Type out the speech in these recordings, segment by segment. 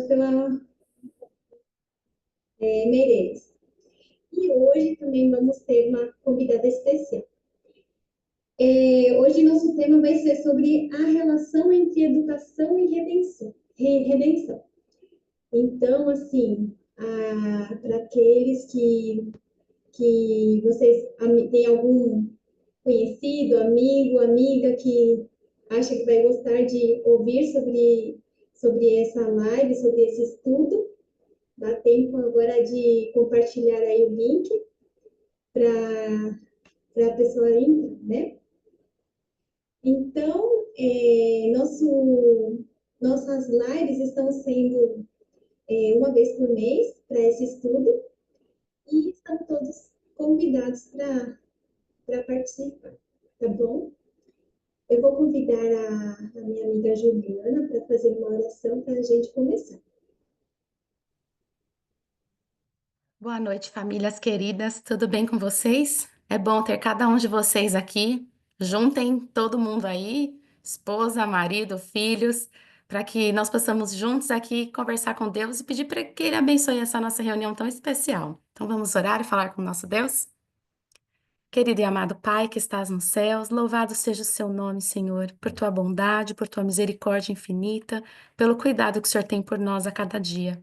pela Meireles. E hoje também vamos ter uma convidada especial. Hoje nosso tema vai ser sobre a relação entre educação e redenção. Então, assim, para aqueles que vocês têm algum conhecido, amigo, amiga que acha que vai gostar de ouvir sobre essa live, sobre esse estudo, dá tempo agora de compartilhar aí o link para a pessoa entrar, né? Então, nossas lives estão sendo uma vez por mês para esse estudo e estão todos convidados para participar, tá bom? Eu vou convidar a minha amiga Juliana para fazer uma oração para a gente começar. Boa noite, famílias queridas, tudo bem com vocês? É bom ter cada um de vocês aqui. Juntem todo mundo aí, esposa, marido, filhos, para que nós possamos juntos aqui conversar com Deus e pedir para que Ele abençoe essa nossa reunião tão especial. Então vamos orar e falar com o nosso Deus? Querido e amado Pai que estás nos céus, louvado seja o seu nome, Senhor, por tua bondade, por tua misericórdia infinita, pelo cuidado que o Senhor tem por nós a cada dia.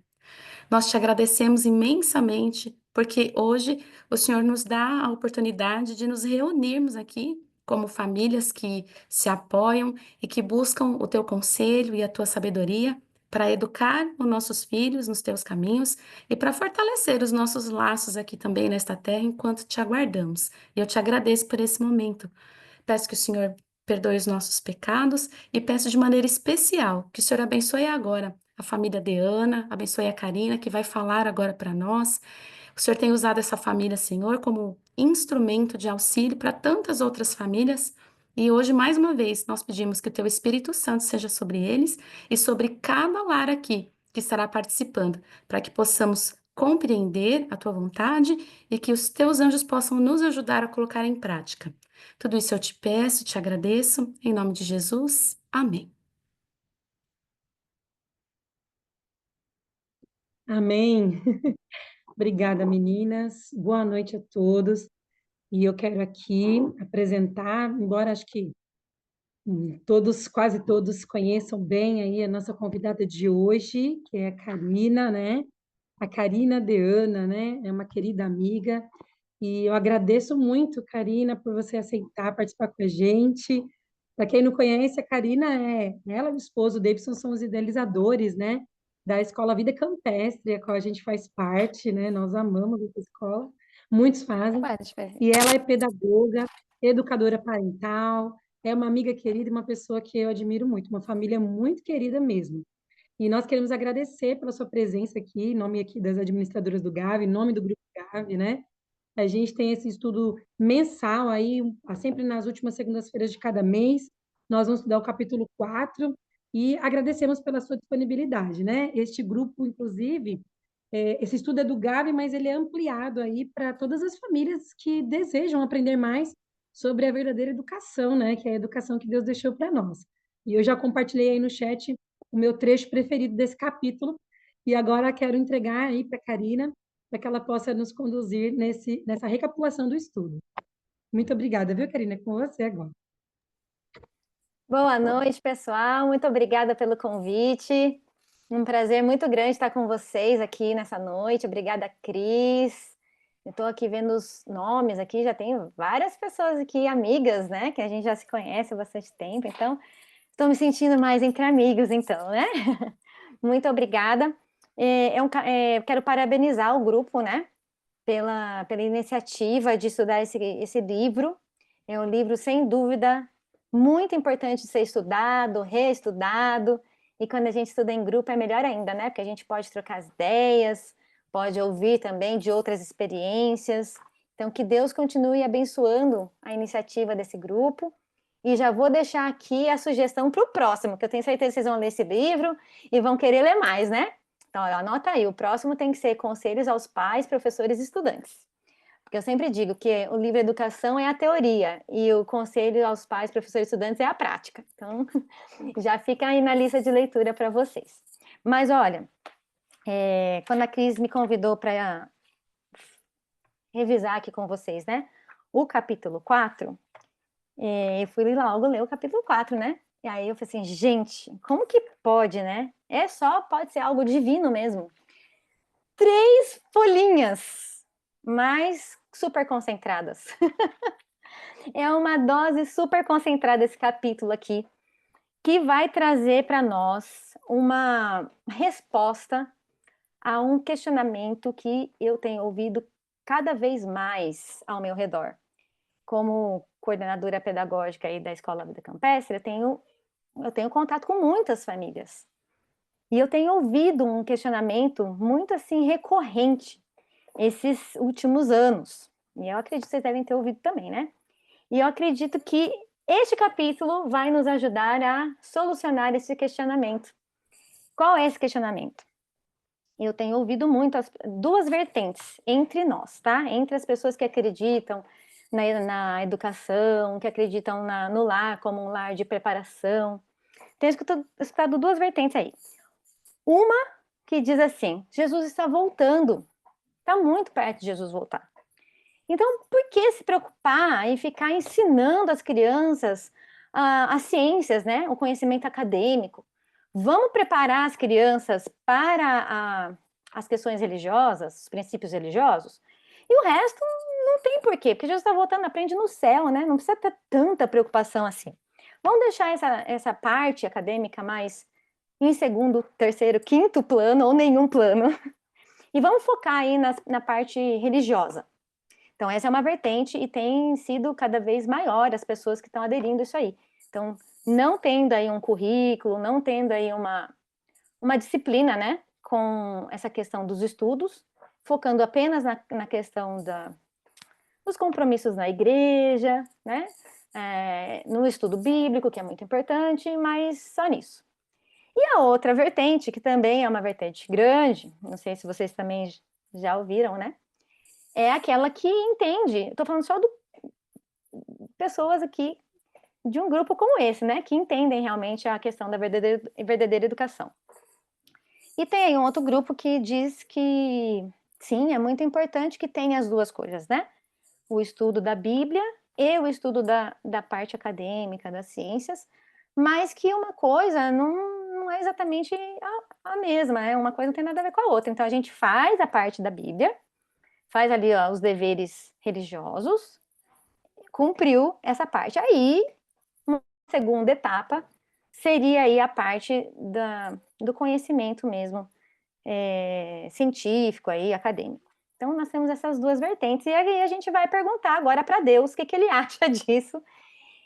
Nós te agradecemos imensamente, porque hoje o Senhor nos dá a oportunidade de nos reunirmos aqui como famílias que se apoiam e que buscam o teu conselho e a tua sabedoria para educar os nossos filhos nos teus caminhos e para fortalecer os nossos laços aqui também nesta terra enquanto te aguardamos. E eu te agradeço por esse momento. Peço que o Senhor perdoe os nossos pecados e peço de maneira especial que o Senhor abençoe agora a família de Ana, abençoe a Karina, que vai falar agora para nós. O Senhor tem usado essa família, Senhor, como instrumento de auxílio para tantas outras famílias. E hoje, mais uma vez, nós pedimos que o Teu Espírito Santo seja sobre eles e sobre cada lar aqui que estará participando, para que possamos compreender a Tua vontade e que os Teus anjos possam nos ajudar a colocar em prática. Tudo isso eu te peço, te agradeço, em nome de Jesus. Amém. Amém. Obrigada, meninas. Boa noite a todos. E eu quero aqui apresentar, embora acho que todos, quase todos conheçam bem aí a nossa convidada de hoje, que é a Karina, né? A Karina de Ana, né? É uma querida amiga. E eu agradeço muito, Karina, por você aceitar participar com a gente. Para quem não conhece, a Karina ela e o esposo Davidson são os idealizadores, né, da Escola Vida Campestre, a qual a gente faz parte, né? Nós amamos essa escola, muitos fazem. E ela é pedagoga, educadora parental, é uma amiga querida e uma pessoa que eu admiro muito, uma família muito querida mesmo. E nós queremos agradecer pela sua presença aqui, em nome aqui das administradoras do GAV, em nome do Grupo GAV, né? A gente tem esse estudo mensal aí, sempre nas últimas segundas-feiras de cada mês. Nós vamos estudar o capítulo 4 e agradecemos pela sua disponibilidade, né? Este grupo, inclusive, esse estudo é do Gavi, mas ele é ampliado aí para todas as famílias que desejam aprender mais sobre a verdadeira educação, né? Que é a educação que Deus deixou para nós. E eu já compartilhei aí no chat o meu trecho preferido desse capítulo, e agora quero entregar aí para a Karina, para que ela possa nos conduzir nessa recapitulação do estudo. Muito obrigada, viu, Karina? É com você agora. Boa noite, pessoal. Muito obrigada pelo convite. Um prazer muito grande estar com vocês aqui nessa noite. Obrigada, Cris. Eu estou aqui vendo os nomes aqui, já tenho várias pessoas aqui, amigas, né? Que a gente já se conhece há bastante tempo, então estou me sentindo mais entre amigos, então, né? Muito obrigada. Quero parabenizar o grupo, né? Pela iniciativa de estudar esse livro. É um livro, sem dúvida, muito importante de ser estudado, reestudado, e quando a gente estuda em grupo é melhor ainda, né? Porque a gente pode trocar as ideias, pode ouvir também de outras experiências. Então, que Deus continue abençoando a iniciativa desse grupo. E já vou deixar aqui a sugestão para o próximo, que eu tenho certeza que vocês vão ler esse livro e vão querer ler mais, né? Então, anota aí, o próximo tem que ser Conselhos aos Pais, Professores e Estudantes. Porque eu sempre digo que o livro Educação é a teoria e o Conselho aos Pais, Professores e Estudantes é a prática. Então, já fica aí na lista de leitura para vocês. Mas, olha, Quando a Cris me convidou para revisar aqui com vocês, né? O capítulo 4, eu fui logo ler o capítulo 4, né? E aí eu falei assim, gente, como que pode, né? Pode ser algo divino mesmo. 3 folhinhas, mas super concentradas. É uma dose super concentrada esse capítulo aqui, que vai trazer para nós uma resposta a um questionamento que eu tenho ouvido cada vez mais ao meu redor. Como coordenadora pedagógica aí da Escola Vida Campestre, eu tenho contato com muitas famílias. E eu tenho ouvido um questionamento muito assim recorrente esses últimos anos. E eu acredito que vocês devem ter ouvido também, né? E eu acredito que este capítulo vai nos ajudar a solucionar esse questionamento. Qual é esse questionamento? Eu tenho ouvido muito as 2 vertentes entre nós, tá? Entre as pessoas que acreditam na educação, que acreditam no lar como um lar de preparação. Tenho escutado 2 vertentes aí. Uma que diz assim: Jesus está voltando, está muito perto de Jesus voltar. Então, por que se preocupar em ficar ensinando as crianças as ciências, né? O conhecimento acadêmico? Vamos preparar as crianças para as questões religiosas, os princípios religiosos? E o resto não tem porquê, porque Jesus está voltando, aprende no céu, né? Não precisa ter tanta preocupação assim. Vamos deixar essa parte acadêmica mais em segundo, terceiro, quinto plano, ou nenhum plano. E vamos focar aí na parte religiosa. Então, essa é uma vertente e tem sido cada vez maior as pessoas que estão aderindo a isso aí. Então, não tendo aí um currículo, não tendo aí uma disciplina, né, com essa questão dos estudos, focando apenas na questão dos compromissos na igreja, né, no estudo bíblico, que é muito importante, mas só nisso. E a outra vertente, que também é uma vertente grande, não sei se vocês também já ouviram, né, é aquela que entende, estou falando só de pessoas aqui de um grupo como esse, né, que entendem realmente a questão da verdadeira educação. E tem um outro grupo que diz que, sim, é muito importante que tenha as 2 coisas, né, o estudo da Bíblia e o estudo da parte acadêmica, das ciências, mas que uma coisa não é exatamente a mesma, né, uma coisa não tem nada a ver com a outra. Então, a gente faz a parte da Bíblia, faz ali os deveres religiosos, cumpriu essa parte. Aí, uma segunda etapa seria aí a parte do conhecimento mesmo, científico, aí, acadêmico. Então, nós temos essas 2 vertentes, e aí a gente vai perguntar agora para Deus o que ele acha disso,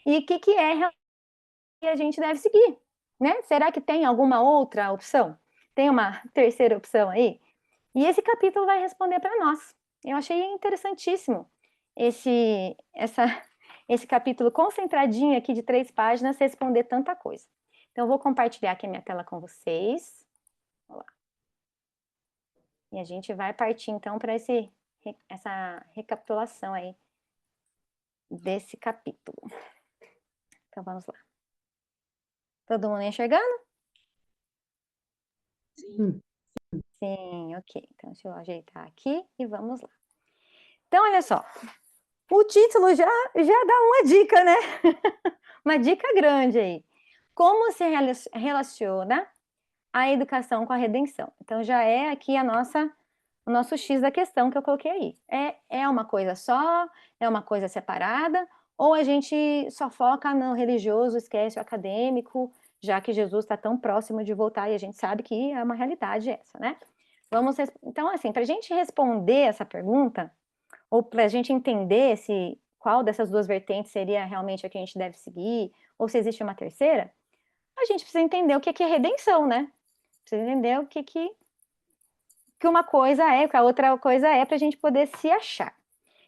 e o que que a gente deve seguir, né? Será que tem alguma outra opção? Tem uma terceira opção aí? E esse capítulo vai responder para nós. Eu achei interessantíssimo esse capítulo concentradinho aqui de 3 páginas responder tanta coisa. Então, eu vou compartilhar aqui a minha tela com vocês. Vamos lá. E a gente vai partir, então, para essa recapitulação aí desse capítulo. Então, vamos lá. Todo mundo enxergando? Sim. Sim, ok. Então, deixa eu ajeitar aqui e vamos lá. Então, olha só. O título já dá uma dica, né? Uma dica grande aí. Como se relaciona a educação com a redenção? Então, já é aqui o nosso X da questão que eu coloquei aí. É uma coisa só? É uma coisa separada? Ou a gente só foca no religioso, esquece o acadêmico, já que Jesus está tão próximo de voltar e a gente sabe que é uma realidade essa, né? Então, assim, para a gente responder essa pergunta, ou para a gente entender qual dessas 2 vertentes seria realmente a que a gente deve seguir, ou se existe uma terceira, a gente precisa entender o que é redenção, né? Precisa entender o que uma coisa é, o que a outra coisa é, para a gente poder se achar.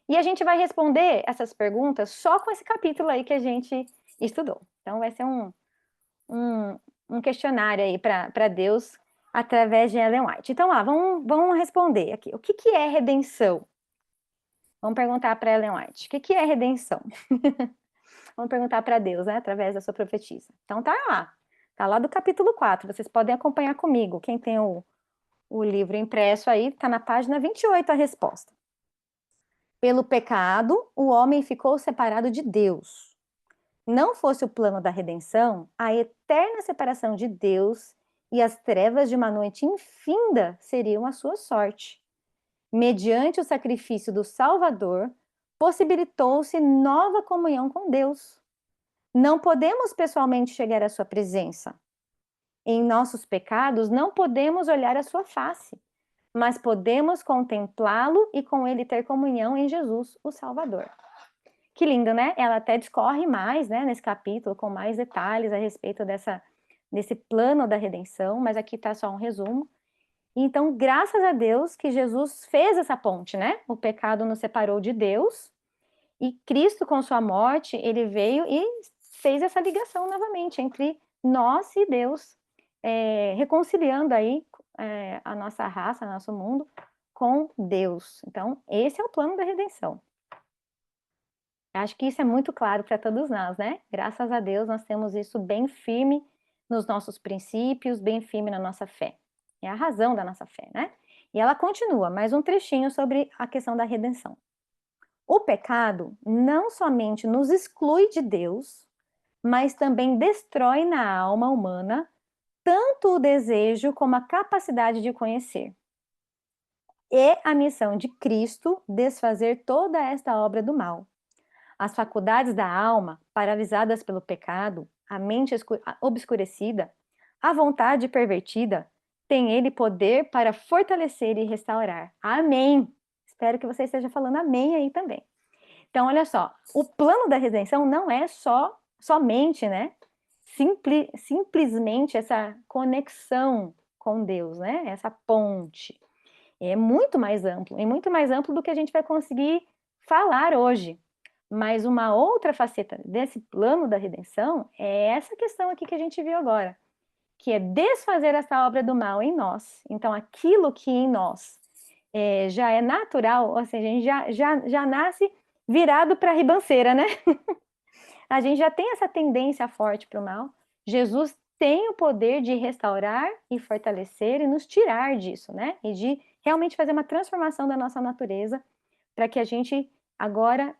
E a gente vai responder essas perguntas só com esse capítulo aí que a gente estudou. Então, vai ser um questionário aí para Deus através de Ellen White. Então, lá, vamos responder aqui. O que é redenção? Vamos perguntar para Ellen White. O que é redenção? Vamos perguntar para Deus, né? Através da sua profetisa. Então, tá lá do capítulo 4. Vocês podem acompanhar comigo. Quem tem o o livro impresso aí, está na página 28 a resposta. Pelo pecado, o homem ficou separado de Deus. Não fosse o plano da redenção, a eterna separação de Deus e as trevas de uma noite infinda seriam a sua sorte. Mediante o sacrifício do Salvador, possibilitou-se nova comunhão com Deus. Não podemos pessoalmente chegar à sua presença. Em nossos pecados, não podemos olhar a sua face, mas podemos contemplá-lo e com ele ter comunhão em Jesus, o Salvador. Que lindo, né? Ela até discorre mais, né, nesse capítulo, com mais detalhes a respeito desse plano da redenção, mas aqui está só um resumo. Então, graças a Deus que Jesus fez essa ponte, né? O pecado nos separou de Deus, e Cristo, com sua morte, ele veio e fez essa ligação novamente entre nós e Deus, reconciliando aí a nossa raça, nosso mundo, com Deus. Então, esse é o plano da redenção. Acho que isso é muito claro para todos nós, né? Graças a Deus nós temos isso bem firme nos nossos princípios, bem firme na nossa fé. É a razão da nossa fé, né? E ela continua, mais um trechinho sobre a questão da redenção. O pecado não somente nos exclui de Deus, mas também destrói na alma humana tanto o desejo como a capacidade de conhecer. É a missão de Cristo desfazer toda esta obra do mal. As faculdades da alma, paralisadas pelo pecado, a mente obscurecida, a vontade pervertida, tem ele poder para fortalecer e restaurar. Amém! Espero que você esteja falando amém aí também. Então, olha só, o plano da redenção não é somente, né, simplesmente essa conexão com Deus, né, essa ponte. É muito mais amplo do que a gente vai conseguir falar hoje. Mas uma outra faceta desse plano da redenção é essa questão aqui que a gente viu agora, que é desfazer essa obra do mal em nós. Então, aquilo que em nós já é natural, ou seja, a gente já nasce virado para a ribanceira, né? A gente já tem essa tendência forte para o mal. Jesus tem o poder de restaurar e fortalecer e nos tirar disso, né? E de realmente fazer uma transformação da nossa natureza para que a gente agora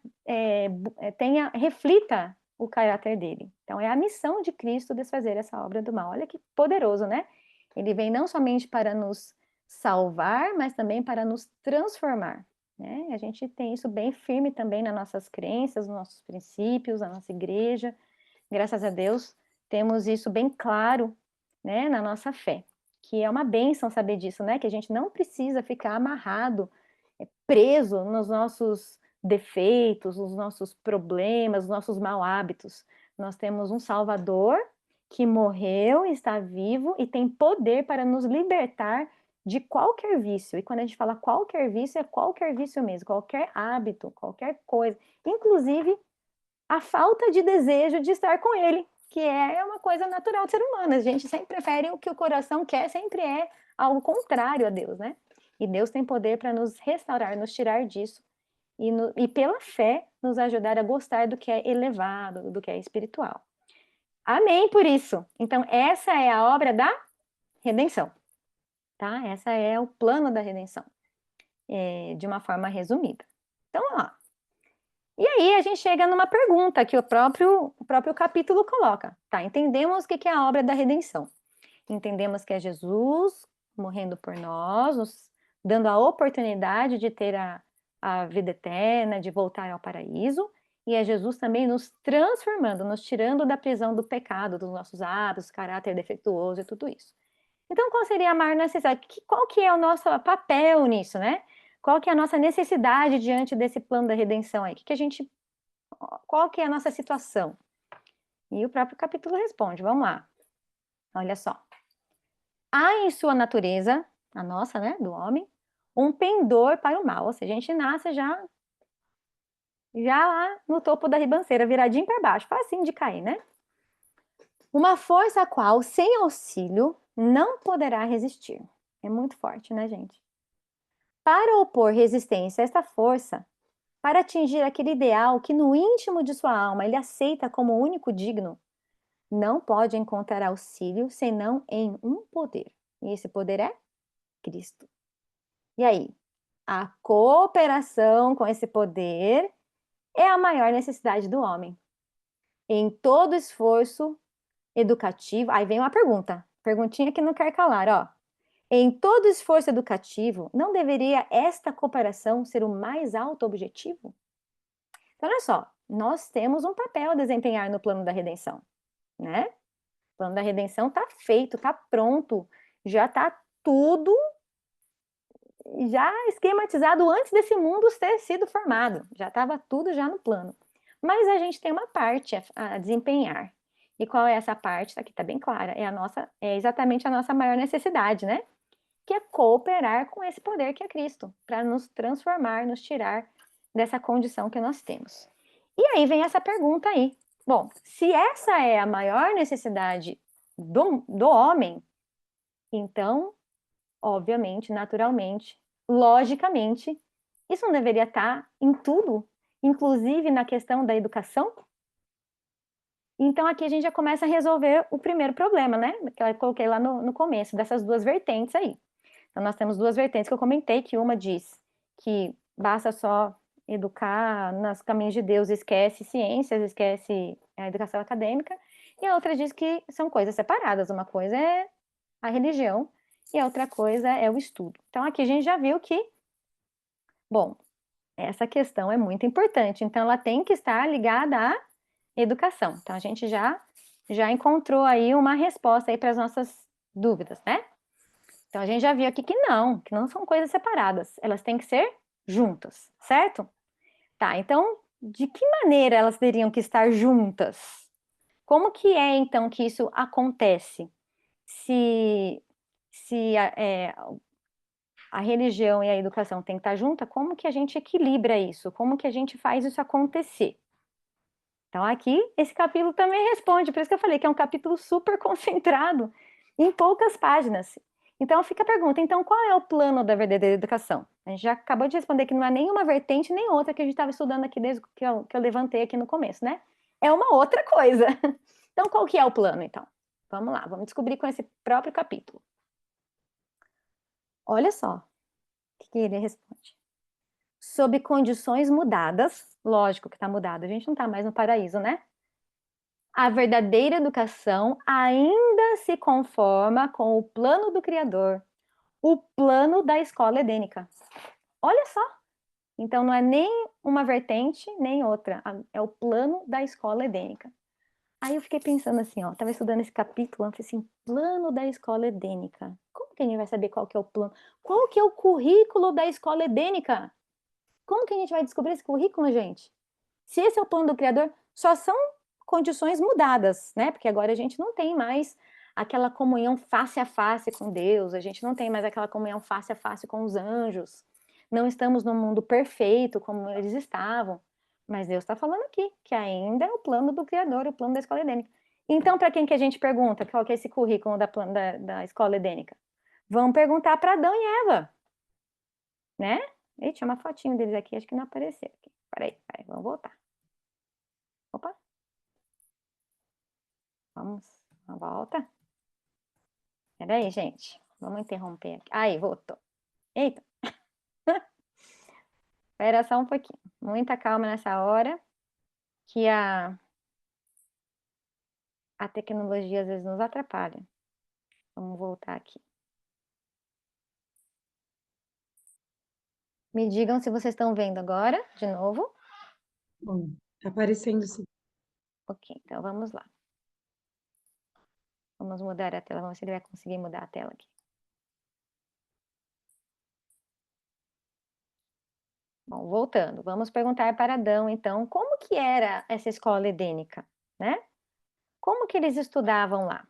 reflita o caráter dele. Então, é a missão de Cristo desfazer essa obra do mal. Olha que poderoso, né? Ele vem não somente para nos salvar, mas também para nos transformar, né? A gente tem isso bem firme também nas nossas crenças, nos nossos princípios, na nossa igreja. Graças a Deus, temos isso bem claro, né, na nossa fé, que é uma bênção saber disso, né? Que a gente não precisa ficar amarrado, preso nos nossos defeitos, nos nossos problemas, nos nossos mau hábitos. Nós temos um Salvador que morreu, está vivo e tem poder para nos libertar de qualquer vício. E quando a gente fala qualquer vício, é qualquer vício mesmo, qualquer hábito, qualquer coisa. Inclusive, a falta de desejo de estar com ele, que é uma coisa natural do ser humano. A gente sempre prefere o que o coração quer, sempre é algo contrário a Deus, né? E Deus tem poder para nos restaurar, nos tirar disso. E pela fé, nos ajudar a gostar do que é elevado, do que é espiritual. Amém por isso. Então, essa é a obra da redenção. Tá? Essa é o plano da redenção, de uma forma resumida. Então, vamos lá. E aí a gente chega numa pergunta que o próprio capítulo coloca. Tá, entendemos o que é a obra da redenção. Entendemos que é Jesus morrendo por nós, nos dando a oportunidade de ter a vida eterna, de voltar ao paraíso. E é Jesus também nos transformando, nos tirando da prisão do pecado, dos nossos hábitos, caráter defeituoso e tudo isso. Então, qual seria a maior necessidade? Qual que é o nosso papel nisso, né? Qual que é a nossa necessidade diante desse plano da redenção aí? Qual que é a nossa situação? E o próprio capítulo responde, vamos lá. Olha só. Há em sua natureza, a nossa, né, do homem, um pendor para o mal. Ou seja, a gente nasce já lá no topo da ribanceira, viradinho para baixo, facinho de cair, né? Uma força a qual, sem auxílio, não poderá resistir. É muito forte, né, gente? Para opor resistência a esta força, para atingir aquele ideal que no íntimo de sua alma ele aceita como único digno, não pode encontrar auxílio senão em um poder. E esse poder é Cristo. E aí? A cooperação com esse poder é a maior necessidade do homem. Em todo esforço educativo, aí vem uma perguntinha que não quer calar, ó. Em todo esforço educativo, não deveria esta cooperação ser o mais alto objetivo? Então, olha só, nós temos um papel a desempenhar no plano da redenção, né? O plano da redenção está feito, está pronto, já está tudo já esquematizado antes desse mundo ter sido formado, já estava tudo já no plano. Mas a gente tem uma parte a desempenhar. E qual é essa parte? Aqui está bem clara, é exatamente a nossa maior necessidade, né? Que é cooperar com esse poder que é Cristo, para nos transformar, nos tirar dessa condição que nós temos. E aí vem essa pergunta aí. Bom, se essa é a maior necessidade do homem, então, obviamente, naturalmente, logicamente, isso não deveria estar em tudo, inclusive na questão da educação? Então, aqui a gente já começa a resolver o primeiro problema, né? Que eu coloquei lá no começo, dessas duas vertentes aí. Então, nós temos duas vertentes que eu comentei, que uma diz que basta só educar nos caminhos de Deus, esquece ciências, esquece a educação acadêmica, e a outra diz que são coisas separadas, uma coisa é a religião e a outra coisa é o estudo. Então, aqui a gente já viu que, bom, essa questão é muito importante, então ela tem que estar ligada à educação. Então, a gente já encontrou aí uma resposta aí para as nossas dúvidas, né? Então, a gente já viu aqui que não são coisas separadas, elas têm que ser juntas, certo? Tá, então, de que maneira elas teriam que estar juntas? Como que é, então, que isso acontece? Se a religião e a educação têm que estar juntas, como que a gente equilibra isso? Como que a gente faz isso acontecer? Então, aqui, esse capítulo também responde, por isso que eu falei que é um capítulo super concentrado em poucas páginas. Então, fica a pergunta, então, qual é o plano da verdadeira educação? A gente já acabou de responder que não é nenhuma vertente, nem outra que a gente estava estudando aqui desde que eu levantei aqui no começo, né? É uma outra coisa. Então, qual que é o plano, então? Vamos lá, vamos descobrir com esse próprio capítulo. Olha só o que ele responde. Sob condições mudadas, lógico que está mudado, a gente não está mais no paraíso, né? A verdadeira educação ainda se conforma com o plano do Criador, o plano da escola edênica. Olha só! Então, não é nem uma vertente, nem outra. É o plano da escola edênica. Aí eu fiquei pensando assim, ó, estava estudando esse capítulo, eu falei assim, plano da escola edênica. Como que a gente vai saber qual que é o plano? Qual que é o currículo da escola edênica? Como que a gente vai descobrir esse currículo, gente? Se esse é o plano do Criador, só são condições mudadas, né? Porque agora a gente não tem mais aquela comunhão face a face com Deus, a gente não tem mais aquela comunhão face a face com os anjos, não estamos no mundo perfeito como eles estavam, mas Deus está falando aqui, que ainda é o plano do Criador, o plano da escola edênica. Então, para quem que a gente pergunta qual que é esse currículo da escola edênica? Vamos perguntar para Adão e Eva, né? Eita, tinha uma fotinho deles aqui, acho que não apareceu aqui. Peraí, vamos voltar. Opa. Vamos, uma volta. Peraí, gente. Vamos interromper aqui. Aí, voltou. Eita. Espera só um pouquinho. Muita calma nessa hora, que a tecnologia às vezes nos atrapalha. Vamos voltar aqui. Me digam se vocês estão vendo agora, de novo. Bom, tá aparecendo sim. Ok, então vamos lá. Vamos mudar a tela, vamos ver se ele vai conseguir mudar a tela aqui. Bom, voltando, vamos perguntar para Adão, então, como que era essa escola edênica, né? Como que eles estudavam lá?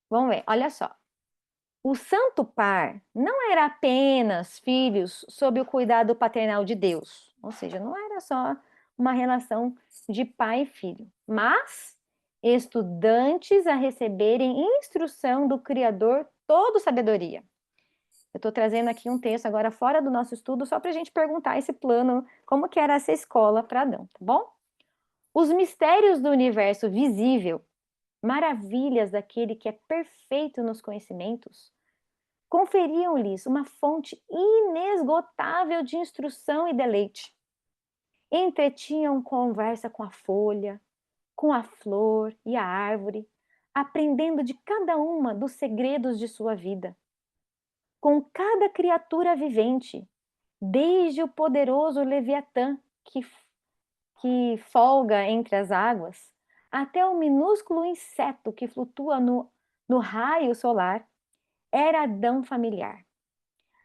Vamos ver, olha só. O santo par não era apenas filhos sob o cuidado paternal de Deus, ou seja, não era só uma relação de pai e filho, mas estudantes a receberem instrução do Criador, toda sabedoria. Eu estou trazendo aqui um texto agora fora do nosso estudo, só para a gente perguntar esse plano, como que era essa escola para Adão, tá bom? Os mistérios do universo visível, maravilhas daquele que é perfeito nos conhecimentos, conferiam-lhes uma fonte inesgotável de instrução e deleite. Entretinham conversa com a folha, com a flor e a árvore, aprendendo de cada uma dos segredos de sua vida. Com cada criatura vivente, desde o poderoso Leviatã que folga entre as águas, até o minúsculo inseto que flutua no raio solar, era Adão familiar.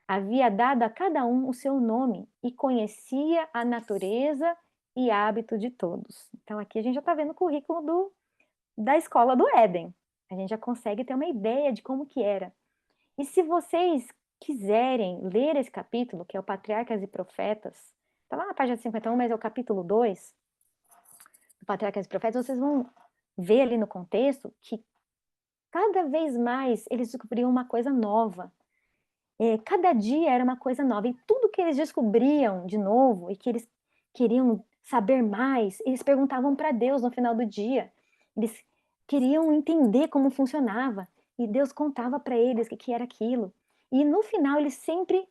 Havia dado a cada um o seu nome e conhecia a natureza e hábito de todos. Então aqui a gente já está vendo o currículo da escola do Éden. A gente já consegue ter uma ideia de como que era. E se vocês quiserem ler esse capítulo, que é o Patriarcas e Profetas, está lá na página 51, mas é o capítulo 2, do Patriarcas e Profetas, vocês vão ver ali no contexto que cada vez mais eles descobriam uma coisa nova. Cada dia era uma coisa nova. E tudo que eles descobriam de novo e que eles queriam saber mais, eles perguntavam para Deus no final do dia. Eles queriam entender como funcionava. E Deus contava para eles o que era aquilo. E no final eles sempre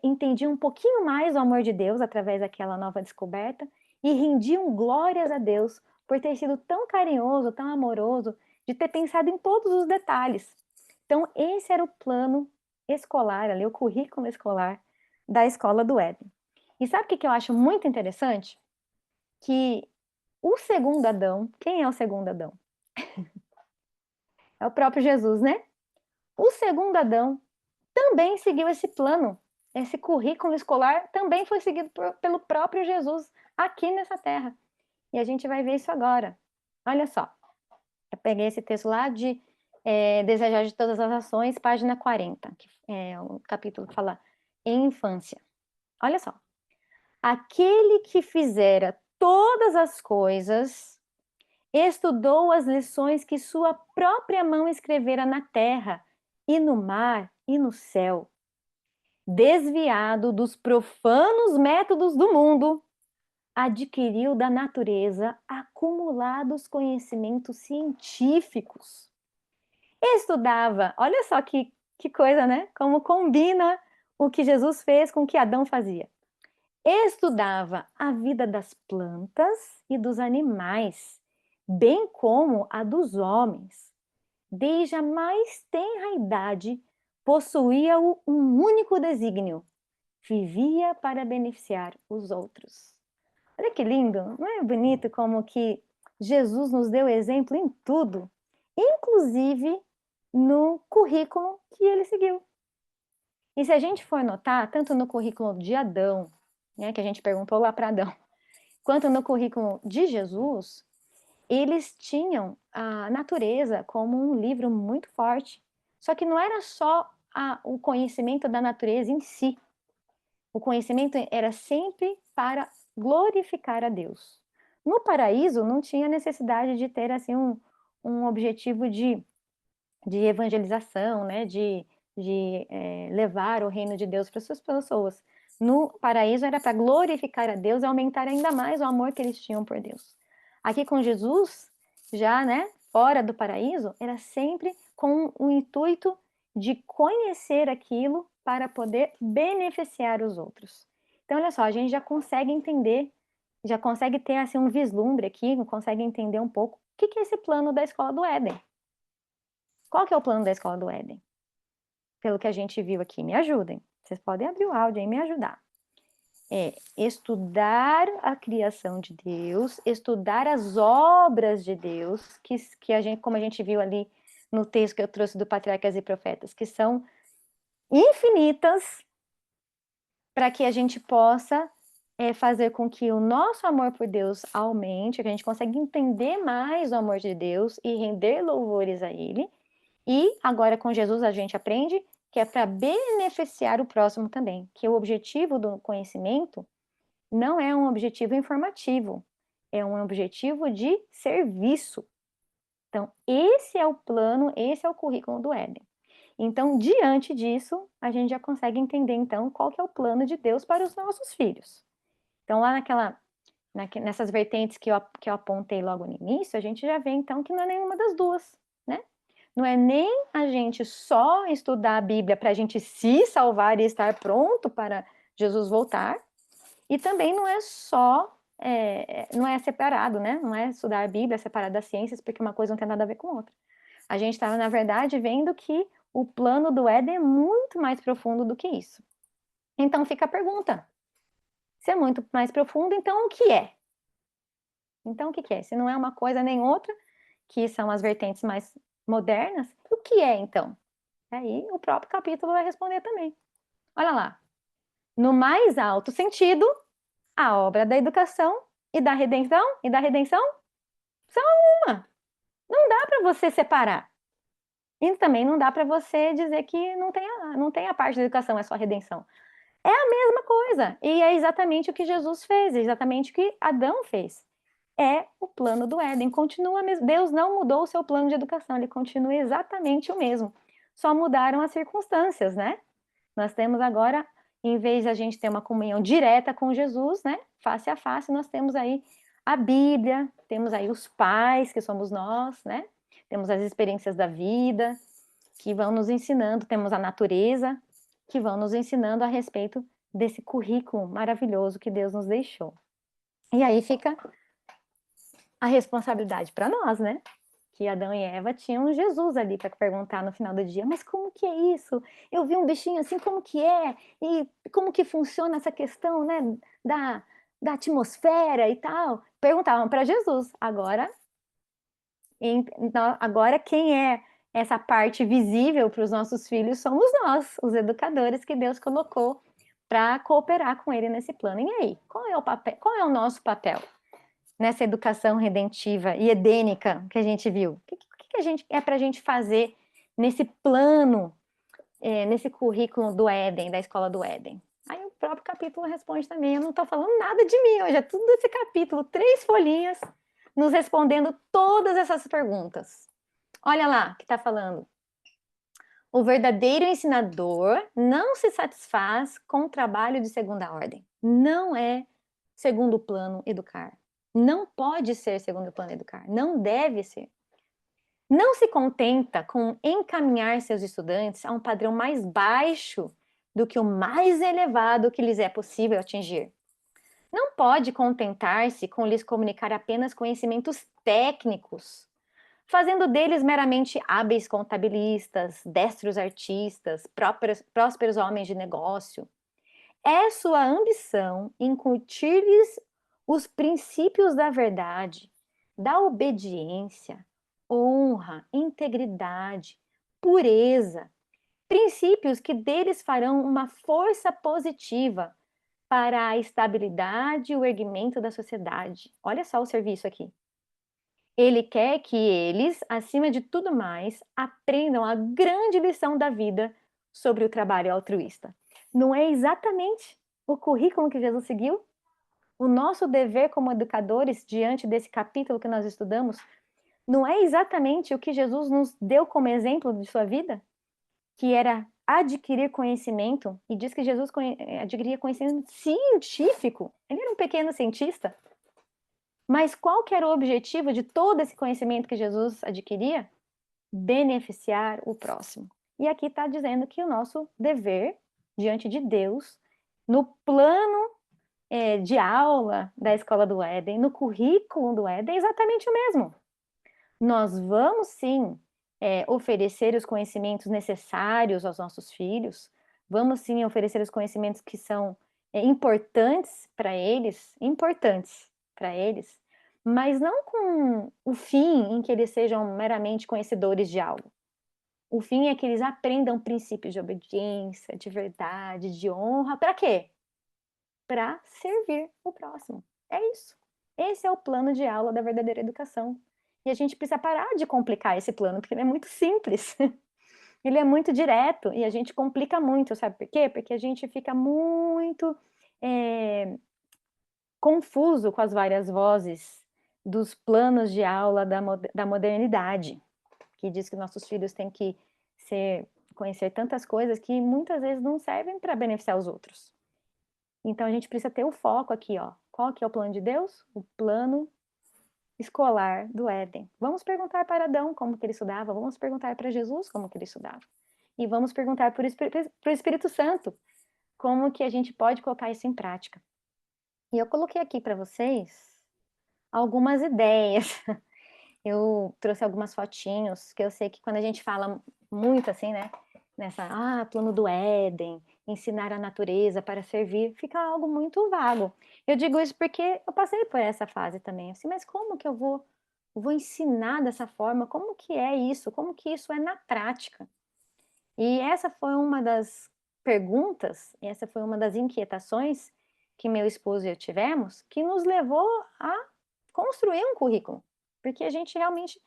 entendiam um pouquinho mais o amor de Deus através daquela nova descoberta e rendiam glórias a Deus por ter sido tão carinhoso, tão amoroso, de ter pensado em todos os detalhes. Então esse era o plano escolar, ali, o currículo escolar da escola do Éden. E sabe o que eu acho muito interessante? Que o segundo Adão, quem é o segundo Adão? É o próprio Jesus, né? O segundo Adão também seguiu esse plano, esse currículo escolar também foi seguido pelo próprio Jesus aqui nessa terra. E a gente vai ver isso agora. Olha só, eu peguei esse texto lá de Desejar de Todas as Ações, página 40, que é o capítulo que fala em infância. Olha só. Aquele que fizera todas as coisas, estudou as lições que sua própria mão escrevera na terra, e no mar, e no céu. Desviado dos profanos métodos do mundo, adquiriu da natureza acumulados conhecimentos científicos. Estudava, olha só que coisa, né? Como combina o que Jesus fez com o que Adão fazia. Estudava a vida das plantas e dos animais, bem como a dos homens. Desde a mais tenra idade, possuía um único desígnio: vivia para beneficiar os outros. Olha que lindo, não é bonito como que Jesus nos deu exemplo em tudo, inclusive no currículo que ele seguiu. E se a gente for notar, tanto no currículo de Adão, né, que a gente perguntou lá para Adão, quanto no currículo de Jesus, eles tinham a natureza como um livro muito forte. Só que não era só o conhecimento da natureza em si. O conhecimento era sempre para glorificar a Deus. No paraíso, não tinha necessidade de ter assim um objetivo de evangelização, né? de levar o reino de Deus para as pessoas. No paraíso era para glorificar a Deus e aumentar ainda mais o amor que eles tinham por Deus. Aqui com Jesus, já, né, fora do paraíso, era sempre com o intuito de conhecer aquilo para poder beneficiar os outros. Então, olha só, a gente já consegue entender, já consegue ter assim um vislumbre aqui, consegue entender um pouco o que é esse plano da escola do Éden. Qual que é o plano da escola do Éden? Pelo que a gente viu aqui, me ajudem. Vocês podem abrir o áudio e me ajudar. Estudar a criação de Deus, estudar as obras de Deus, que a gente, como a gente viu ali no texto que eu trouxe do Patriarcas e Profetas, que são infinitas, para que a gente possa fazer com que o nosso amor por Deus aumente, que a gente consiga entender mais o amor de Deus e render louvores a Ele. E agora com Jesus a gente aprende que é para beneficiar o próximo também, que o objetivo do conhecimento não é um objetivo informativo, é um objetivo de serviço. Então, esse é o plano, esse é o currículo do Éden. Então, diante disso, a gente já consegue entender, então, qual que é o plano de Deus para os nossos filhos. Então, lá nessas vertentes que eu apontei logo no início, a gente já vê, então, que não é nenhuma das duas, né? não é nem a gente só estudar a Bíblia para a gente se salvar e estar pronto para Jesus voltar, e também não é só, não é separado, né? Não é estudar a Bíblia separado das ciências, porque uma coisa não tem nada a ver com outra. A gente está, na verdade, vendo que o plano do Éden é muito mais profundo do que isso. Então fica a pergunta, se é muito mais profundo, então o que é? Então o que é? Se não é uma coisa nem outra, que são as vertentes mais modernas, o que é então? Aí o próprio capítulo vai responder também. Olha lá. No mais alto sentido, a obra da educação e da redenção são uma. Não dá para você separar. E também não dá para você dizer que não tem a parte da educação, é só a redenção. É a mesma coisa. E é exatamente o que Jesus fez, é exatamente o que Adão fez. É o plano do Éden, continua mesmo. Deus não mudou o seu plano de educação, ele continua exatamente o mesmo. Só mudaram as circunstâncias, né? Nós temos agora, em vez de a gente ter uma comunhão direta com Jesus, né? Face a face, nós temos aí a Bíblia, temos aí os pais, que somos nós, né? Temos as experiências da vida, que vão nos ensinando, temos a natureza, que vão nos ensinando a respeito desse currículo maravilhoso que Deus nos deixou. E aí fica a responsabilidade para nós, né? Que Adão e Eva tinham Jesus ali para perguntar no final do dia, mas como que é isso? Eu vi um bichinho assim, como que é? E como que funciona essa questão, né, da atmosfera e tal? Perguntavam para Jesus. Agora quem é essa parte visível para os nossos filhos somos nós, os educadores que Deus colocou para cooperar com ele nesse plano. E aí, qual é o papel? Qual é o nosso papel nessa educação redentiva e edênica que a gente viu? O que a gente é para a gente fazer nesse plano, nesse currículo do Éden, da escola do Éden? Aí o próprio capítulo responde também. Eu não estou falando nada de mim hoje, é tudo esse capítulo, 3 folhinhas, nos respondendo todas essas perguntas. Olha lá, que está falando. O verdadeiro ensinador não se satisfaz com o trabalho de segunda ordem. Não é segundo plano educar. Não pode ser segundo plano educar. Não deve ser. Não se contenta com encaminhar seus estudantes a um padrão mais baixo do que o mais elevado que lhes é possível atingir. Não pode contentar-se com lhes comunicar apenas conhecimentos técnicos, fazendo deles meramente hábeis contabilistas, destros artistas, prósperos homens de negócio. É sua ambição incutir-lhes os princípios da verdade, da obediência, honra, integridade, pureza, princípios que deles farão uma força positiva para a estabilidade e o erguimento da sociedade. Olha só o serviço aqui. Ele quer que eles, acima de tudo mais, aprendam a grande lição da vida sobre o trabalho altruísta. Não é exatamente o currículo que Jesus seguiu? O nosso dever como educadores, diante desse capítulo que nós estudamos, não é exatamente o que Jesus nos deu como exemplo de sua vida? Que era adquirir conhecimento, e diz que Jesus adquiria conhecimento científico. Ele era um pequeno cientista. Mas qual que era o objetivo de todo esse conhecimento que Jesus adquiria? Beneficiar o próximo. E aqui está dizendo que o nosso dever diante de Deus, no plano de aula da Escola do Éden, no currículo do Éden, é exatamente o mesmo. Nós vamos sim oferecer os conhecimentos necessários aos nossos filhos, vamos sim oferecer os conhecimentos que são importantes para eles, mas não com o fim em que eles sejam meramente conhecedores de algo. O fim é que eles aprendam princípios de obediência, de verdade, de honra. Para quê? Para servir o próximo. É isso. Esse é o plano de aula da verdadeira educação. E a gente precisa parar de complicar esse plano, porque ele é muito simples. Ele é muito direto e a gente complica muito, sabe por quê? Porque a gente fica muito confuso com as várias vozes dos planos de aula da modernidade, que diz que nossos filhos têm que conhecer tantas coisas que muitas vezes não servem para beneficiar os outros. Então a gente precisa ter o foco aqui, ó. Qual que é o plano de Deus? O plano escolar do Éden. Vamos perguntar para Adão como que ele estudava, vamos perguntar para Jesus como que ele estudava. E vamos perguntar para o Espírito Santo como que a gente pode colocar isso em prática. E eu coloquei aqui para vocês algumas ideias. Eu trouxe algumas fotinhos, que eu sei que quando a gente fala muito assim, né, plano do Éden, ensinar a natureza para servir, fica algo muito vago. Eu digo isso porque eu passei por essa fase também, assim, mas como que eu vou ensinar dessa forma? Como que é isso? Como que isso é na prática? E essa foi uma das perguntas, essa foi uma das inquietações que meu esposo e eu tivemos, que nos levou a construir um currículo, porque a gente realmente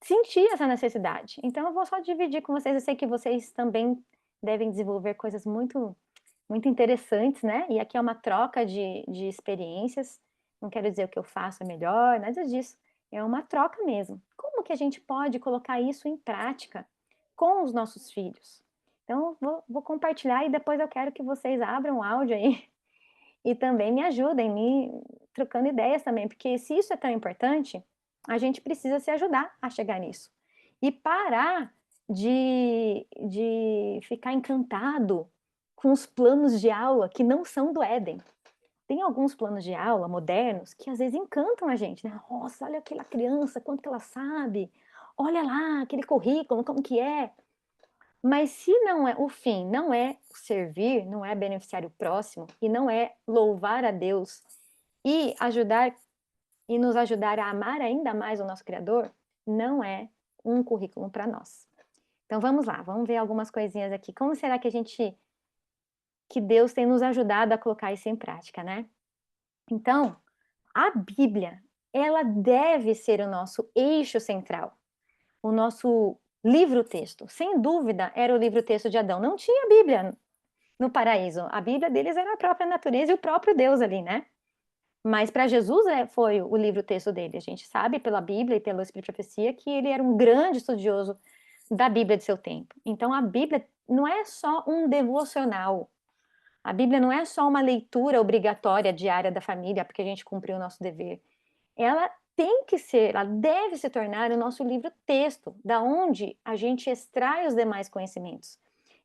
sentia essa necessidade. Então eu vou só dividir com vocês, eu sei que vocês também devem desenvolver coisas muito, muito interessantes, né? E aqui é uma troca de experiências, não quero dizer o que eu faço é melhor, nada disso, é uma troca mesmo. Como que a gente pode colocar isso em prática com os nossos filhos? Então, vou compartilhar e depois eu quero que vocês abram o áudio aí e também me ajudem, me trocando ideias também, porque se isso é tão importante, a gente precisa se ajudar a chegar nisso. E parar de ficar encantado com os planos de aula que não são do Éden. Tem alguns planos de aula modernos que às vezes encantam a gente, né? Nossa, olha aquela criança, quanto que ela sabe. Olha lá, aquele currículo, como que é. Mas se não é o fim, não é servir, não é beneficiar o próximo e não é louvar a Deus e ajudar e nos ajudar a amar ainda mais o nosso Criador, não é um currículo para nós. Então vamos lá, vamos ver algumas coisinhas aqui. Como será que Deus tem nos ajudado a colocar isso em prática, né? Então, a Bíblia, ela deve ser o nosso eixo central, o nosso livro-texto. Sem dúvida, era o livro-texto de Adão. Não tinha Bíblia no paraíso. A Bíblia deles era a própria natureza e o próprio Deus ali, né? Mas para Jesus foi o livro-texto dele. A gente sabe pela Bíblia e pelo Espírito de Profecia que ele era um grande estudioso da Bíblia de seu tempo. Então a Bíblia não é só um devocional. A Bíblia não é só uma leitura obrigatória diária da família, porque a gente cumpriu o nosso dever. Ela tem que ser, ela deve se tornar o nosso livro-texto, da onde a gente extrai os demais conhecimentos.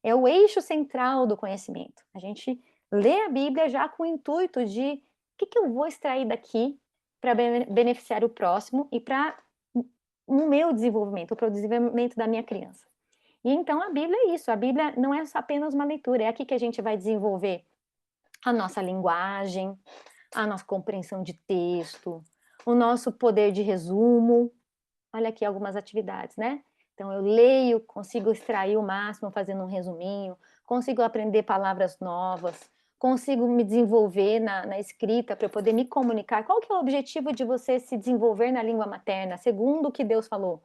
É o eixo central do conhecimento. A gente lê a Bíblia já com o intuito de o que eu vou extrair daqui para beneficiar o próximo e para o meu desenvolvimento, para o desenvolvimento da minha criança. E então a Bíblia é isso, a Bíblia não é apenas uma leitura, é aqui que a gente vai desenvolver a nossa linguagem, a nossa compreensão de texto, o nosso poder de resumo. Olha aqui algumas atividades, né? Então eu leio, consigo extrair o máximo fazendo um resuminho, consigo aprender palavras novas, consigo me desenvolver na escrita para eu poder me comunicar. Qual que é o objetivo de você se desenvolver na língua materna, segundo o que Deus falou?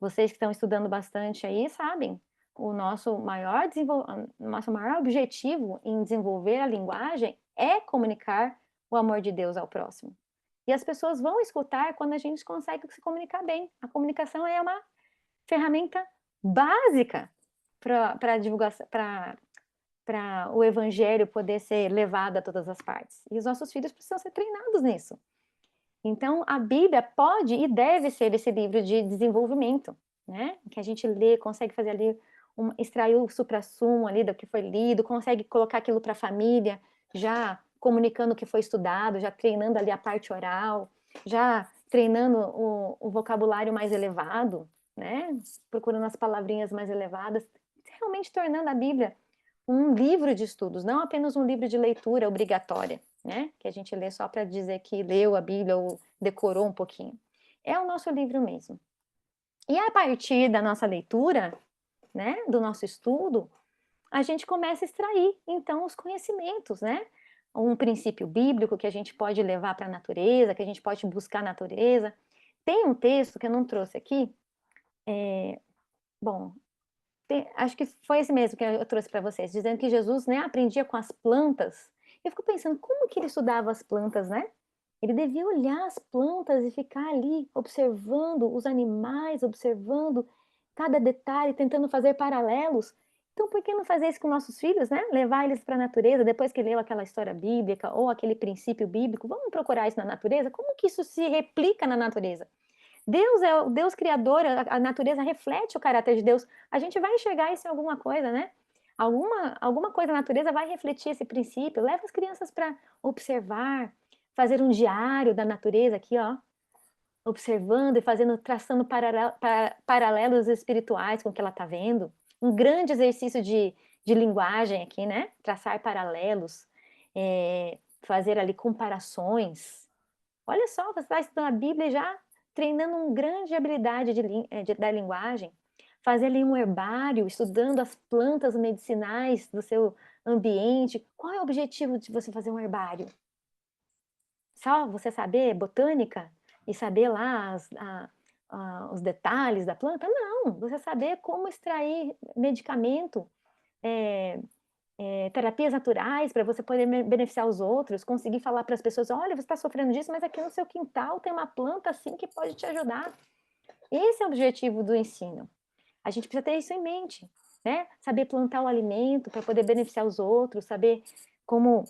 Vocês que estão estudando bastante aí sabem, o nosso maior objetivo em desenvolver a linguagem é comunicar o amor de Deus ao próximo. E as pessoas vão escutar quando a gente consegue se comunicar bem. A comunicação é uma ferramenta básica para divulgação, para o evangelho poder ser levado a todas as partes. E os nossos filhos precisam ser treinados nisso. Então, a Bíblia pode e deve ser esse livro de desenvolvimento, né? Que a gente lê, consegue fazer ali, extrair o suprassumo ali do que foi lido, consegue colocar aquilo para a família, já comunicando o que foi estudado, já treinando ali a parte oral, já treinando o vocabulário mais elevado, né? Procurando as palavrinhas mais elevadas, realmente tornando a Bíblia um livro de estudos, não apenas um livro de leitura obrigatória, né? Que a gente lê só para dizer que leu a Bíblia ou decorou um pouquinho. É o nosso livro mesmo. E a partir da nossa leitura, né, do nosso estudo, a gente começa a extrair, então, os conhecimentos, né? Um princípio bíblico que a gente pode levar para a natureza, que a gente pode buscar a natureza. Tem um texto que eu não trouxe aqui, acho que foi esse mesmo que eu trouxe para vocês, dizendo que Jesus, né, aprendia com as plantas. Eu fico pensando, como que ele estudava as plantas, né? Ele devia olhar as plantas e ficar ali observando os animais, observando cada detalhe, tentando fazer paralelos. Então, por que não fazer isso com nossos filhos, né? Levar eles para a natureza, depois que leu aquela história bíblica ou aquele princípio bíblico, vamos procurar isso na natureza? Como que isso se replica na natureza? Deus é o Deus criador, a natureza reflete o caráter de Deus. A gente vai enxergar isso em alguma coisa, né? Alguma coisa na natureza vai refletir esse princípio. Leva as crianças para observar, fazer um diário da natureza aqui, ó, observando e fazendo, traçando paralelos espirituais com o que ela está vendo. Um grande exercício de linguagem aqui, né? Traçar paralelos, fazer ali comparações. Olha só, você está estudando a Bíblia e já treinando uma grande habilidade da linguagem. Fazer ali um herbário, estudando as plantas medicinais do seu ambiente. Qual é o objetivo de você fazer um herbário? Só você saber botânica e saber lá os detalhes da planta? Não, você saber como extrair medicamento, terapias naturais para você poder beneficiar os outros, conseguir falar para as pessoas, olha, você está sofrendo disso, mas aqui no seu quintal tem uma planta assim que pode te ajudar. Esse é o objetivo do ensino. A gente precisa ter isso em mente, né? Saber plantar o alimento para poder beneficiar os outros, saber como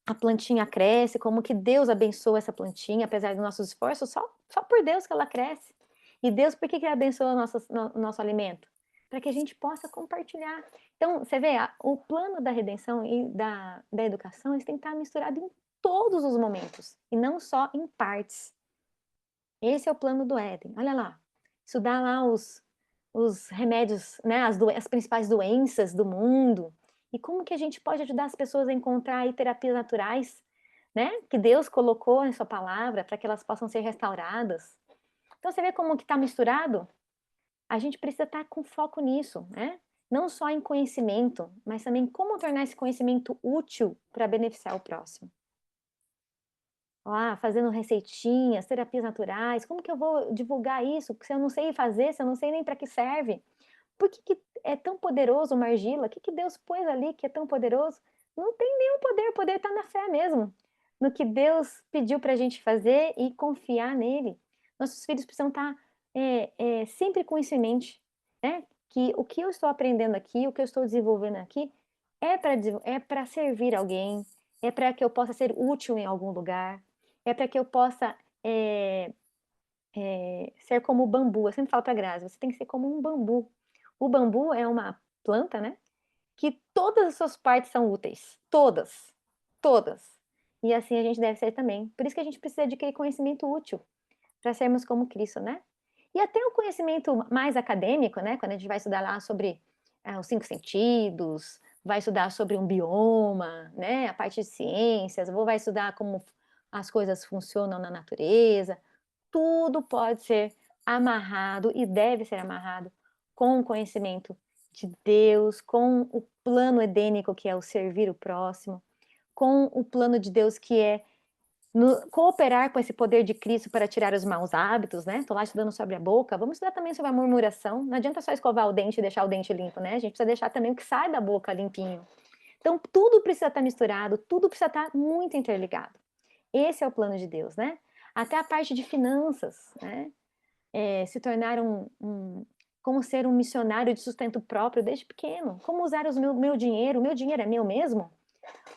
a plantinha cresce, como que Deus abençoa essa plantinha, apesar dos nossos esforços, só por Deus que ela cresce. E Deus, por que Ele abençoa o nosso alimento? Para que a gente possa compartilhar. Então, você vê, o plano da redenção e da educação, eles têm que estar misturados em todos os momentos, e não só em partes. Esse é o plano do Éden. Olha lá, estudar lá os remédios, né, as principais doenças do mundo, e como que a gente pode ajudar as pessoas a encontrar aí terapias naturais, né, que Deus colocou em sua palavra para que elas possam ser restauradas. Então você vê como que está misturado? A gente precisa estar com foco nisso, né? Não só em conhecimento, mas também como tornar esse conhecimento útil para beneficiar o próximo. Lá, fazendo receitinhas, terapias naturais, como que eu vou divulgar isso se eu não sei fazer, se eu não sei nem para que serve? Por que é tão poderoso uma argila? O que Deus pôs ali que é tão poderoso? Não tem nenhum poder, o poder está na fé mesmo, no que Deus pediu para a gente fazer e confiar nele. Nossos filhos precisam estar sempre com isso em mente, né? Que o que eu estou aprendendo aqui, o que eu estou desenvolvendo aqui, é para servir alguém, é para que eu possa ser útil em algum lugar, é para que eu possa ser como o bambu. Eu sempre falo para a Grazi, você tem que ser como um bambu. O bambu é uma planta, né? Que todas as suas partes são úteis. Todas. Todas. E assim a gente deve ser também. Por isso que a gente precisa adquirir conhecimento útil para sermos como Cristo, né? E até o conhecimento mais acadêmico, né? Quando a gente vai estudar lá sobre os 5 sentidos, vai estudar sobre um bioma, né? A parte de ciências, vai estudar como as coisas funcionam na natureza. Tudo pode ser amarrado e deve ser amarrado com o conhecimento de Deus, com o plano edênico que é o servir o próximo, com o plano de Deus que é cooperar com esse poder de Cristo para tirar os maus hábitos, né? Tô lá estudando sobre a boca, vamos estudar também sobre a murmuração. Não adianta só escovar o dente e deixar o dente limpo, né? A gente precisa deixar também o que sai da boca limpinho. Então, tudo precisa estar misturado, tudo precisa estar muito interligado. Esse é o plano de Deus, né? Até a parte de finanças, né? Se tornar como ser um missionário de sustento próprio desde pequeno. Como usar o meu dinheiro? O meu dinheiro é meu mesmo?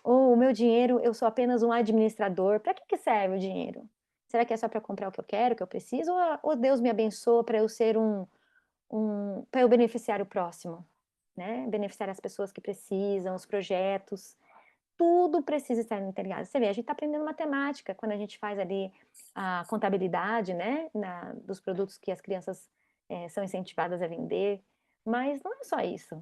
Ou o meu dinheiro, eu sou apenas um administrador? Para que serve o dinheiro? Será que é só para comprar o que eu quero, o que eu preciso? Ou Deus me abençoa para eu ser para eu beneficiar o próximo? Né? Beneficiar as pessoas que precisam, os projetos. Tudo precisa estar interligado. Você vê, a gente está aprendendo matemática quando a gente faz ali a contabilidade, né, dos produtos que as crianças são incentivadas a vender, mas não é só isso,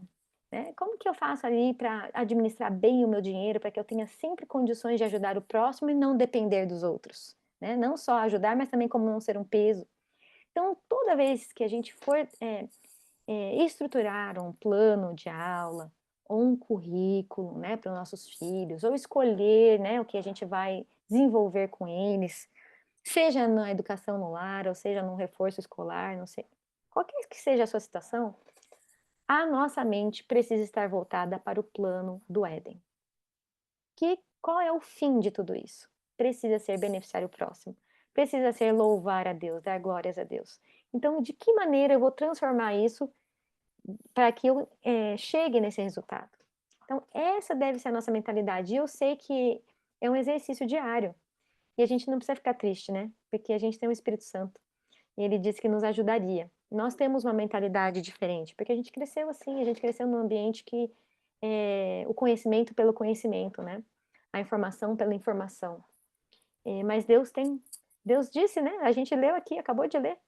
né? Como que eu faço ali para administrar bem o meu dinheiro, para que eu tenha sempre condições de ajudar o próximo e não depender dos outros, né? Não só ajudar, mas também como não ser um peso. Então, toda vez que a gente for estruturar um plano de aula, ou um currículo, né, para os nossos filhos, ou escolher, né, o que a gente vai desenvolver com eles, seja na educação no lar, ou seja no reforço escolar, não sei, qualquer que seja a sua situação, a nossa mente precisa estar voltada para o plano do Éden. Qual é o fim de tudo isso? Precisa ser beneficiar o próximo, precisa ser louvar a Deus, dar glórias a Deus. Então, de que maneira eu vou transformar isso para que eu chegue nesse resultado. Então, essa deve ser a nossa mentalidade. E eu sei que é um exercício diário. E a gente não precisa ficar triste, né? Porque a gente tem o Espírito Santo. E ele disse que nos ajudaria. Nós temos uma mentalidade diferente, porque a gente cresceu assim, a gente cresceu num ambiente que o conhecimento pelo conhecimento, né? A informação pela informação. Mas Deus disse, né? A gente leu aqui, acabou de ler,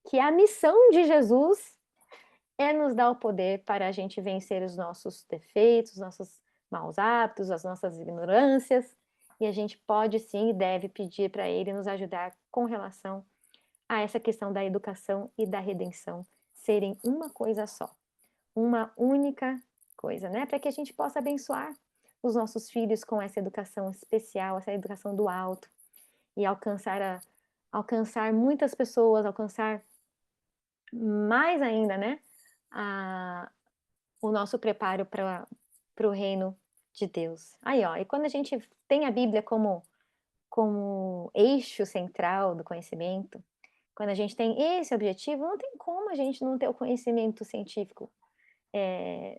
que a missão de Jesus é nos dar o poder para a gente vencer os nossos defeitos, os nossos maus hábitos, as nossas ignorâncias, e a gente pode sim e deve pedir para Ele nos ajudar com relação a essa questão da educação e da redenção serem uma coisa só, uma única coisa, né? Para que a gente possa abençoar os nossos filhos com essa educação especial, essa educação do alto, e alcançar muitas pessoas, alcançar mais ainda, né? O nosso preparo para o reino de Deus. Aí, ó, e quando a gente tem a Bíblia como eixo central do conhecimento, quando a gente tem esse objetivo, não tem como a gente não ter o conhecimento científico,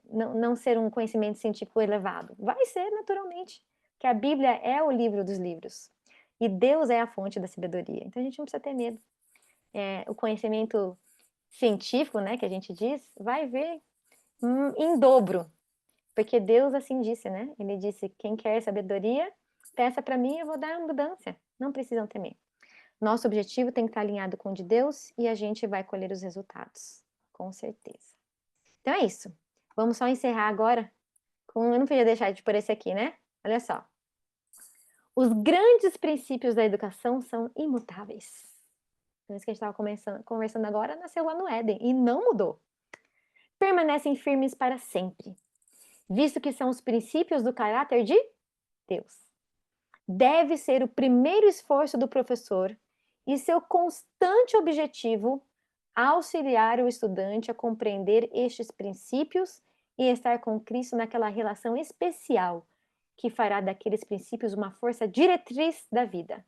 não ser um conhecimento científico elevado. Vai ser, naturalmente, que a Bíblia é o livro dos livros. E Deus é a fonte da sabedoria. Então a gente não precisa ter medo. O conhecimento científico, né, que a gente diz, vai vir em dobro. Porque Deus assim disse, né? Ele disse, quem quer sabedoria, peça para mim, eu vou dar abundância. Não precisam temer. Nosso objetivo tem que estar alinhado com o de Deus e a gente vai colher os resultados, com certeza. Então é isso. Vamos só encerrar agora eu não podia deixar de pôr esse aqui, né? Olha só. Os grandes princípios da educação são imutáveis. Então, isso que a gente estava conversando agora nasceu lá no Éden e não mudou. Permanecem firmes para sempre, visto que são os princípios do caráter de Deus. Deve ser o primeiro esforço do professor e seu constante objetivo auxiliar o estudante a compreender estes princípios e estar com Cristo naquela relação especial que fará daqueles princípios uma força diretriz da vida.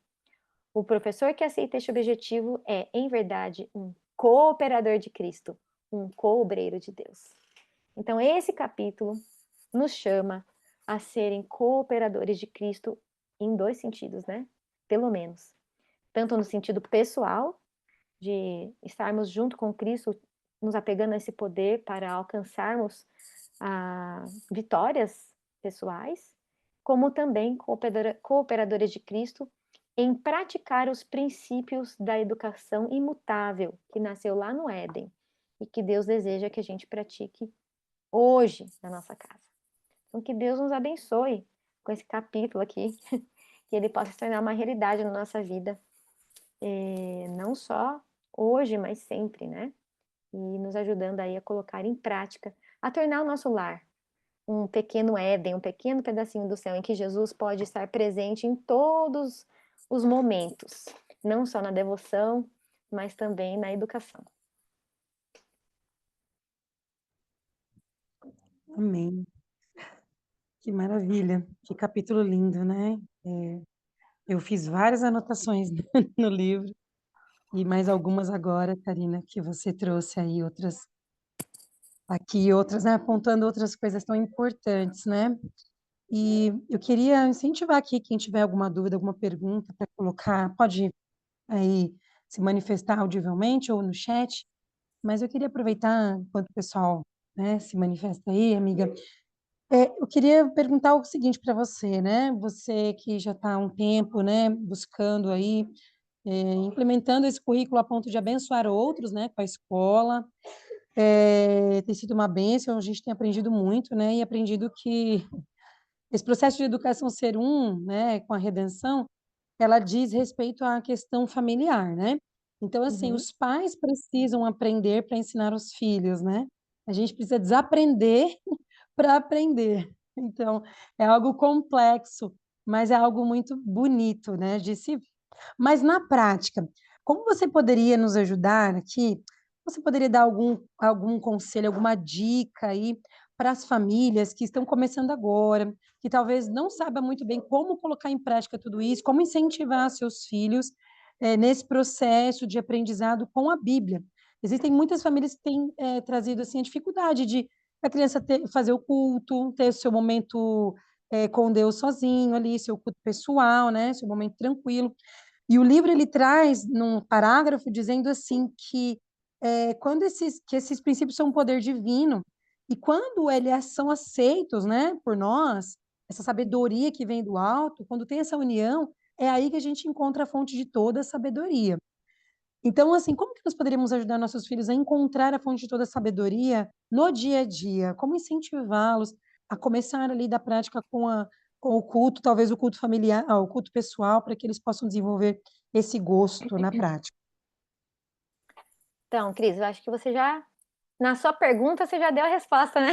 O professor que aceita este objetivo é, em verdade, um cooperador de Cristo, um co-obreiro de Deus. Então, esse capítulo nos chama a serem cooperadores de Cristo em dois sentidos, né? Pelo menos. Tanto no sentido pessoal, de estarmos junto com Cristo, nos apegando a esse poder para alcançarmos vitórias pessoais, como também cooperadores de Cristo em praticar os princípios da educação imutável que nasceu lá no Éden e que Deus deseja que a gente pratique hoje na nossa casa. Então, que Deus nos abençoe com esse capítulo aqui, que ele possa se tornar uma realidade na nossa vida, não só hoje, mas sempre, né? E nos ajudando aí a colocar em prática, a tornar o nosso lar um pequeno Éden, um pequeno pedacinho do céu em que Jesus pode estar presente em todos os momentos, não só na devoção, mas também na educação. Amém. Que maravilha, que capítulo lindo, né? Eu fiz várias anotações no livro, e mais algumas agora, Karina, que você trouxe aí, outras aqui, outras, né, apontando outras coisas tão importantes, né? E eu queria incentivar aqui quem tiver alguma dúvida, alguma pergunta para colocar, pode aí se manifestar audivelmente ou no chat, mas eu queria aproveitar enquanto o pessoal, né, se manifesta aí, amiga. Eu queria perguntar o seguinte para você, né? Você que já está há um tempo, né, buscando aí, implementando esse currículo a ponto de abençoar outros, né, com a escola. Tem sido uma bênção, a gente tem aprendido muito, né? E aprendido que esse processo de educação ser né, com a redenção, ela diz respeito à questão familiar, né? Então, assim, os pais precisam aprender para ensinar os filhos, né? A gente precisa desaprender para aprender. Então, é algo complexo, mas é algo muito bonito, né, de se ver. Mas na prática, como você poderia nos ajudar aqui? Você poderia dar algum conselho, alguma dica aí para as famílias que estão começando agora, que talvez não saibam muito bem como colocar em prática tudo isso, como incentivar seus filhos nesse processo de aprendizado com a Bíblia, Existem muitas famílias que têm trazido assim, a dificuldade de a criança fazer o culto, ter o seu momento com Deus sozinho ali, seu culto pessoal, né? Seu momento tranquilo. E o livro ele traz num parágrafo dizendo assim que quando esses princípios são um poder divino e quando eles são aceitos, né, por nós, essa sabedoria que vem do alto, quando tem essa união, é aí que a gente encontra a fonte de toda a sabedoria. Então, assim, como que nós poderíamos ajudar nossos filhos a encontrar a fonte de toda a sabedoria no dia a dia? Como incentivá-los a começar ali da prática com o culto, talvez o culto familiar, o culto pessoal, para que eles possam desenvolver esse gosto na prática? Então, Cris, eu acho que você já, na sua pergunta, você já deu a resposta, né?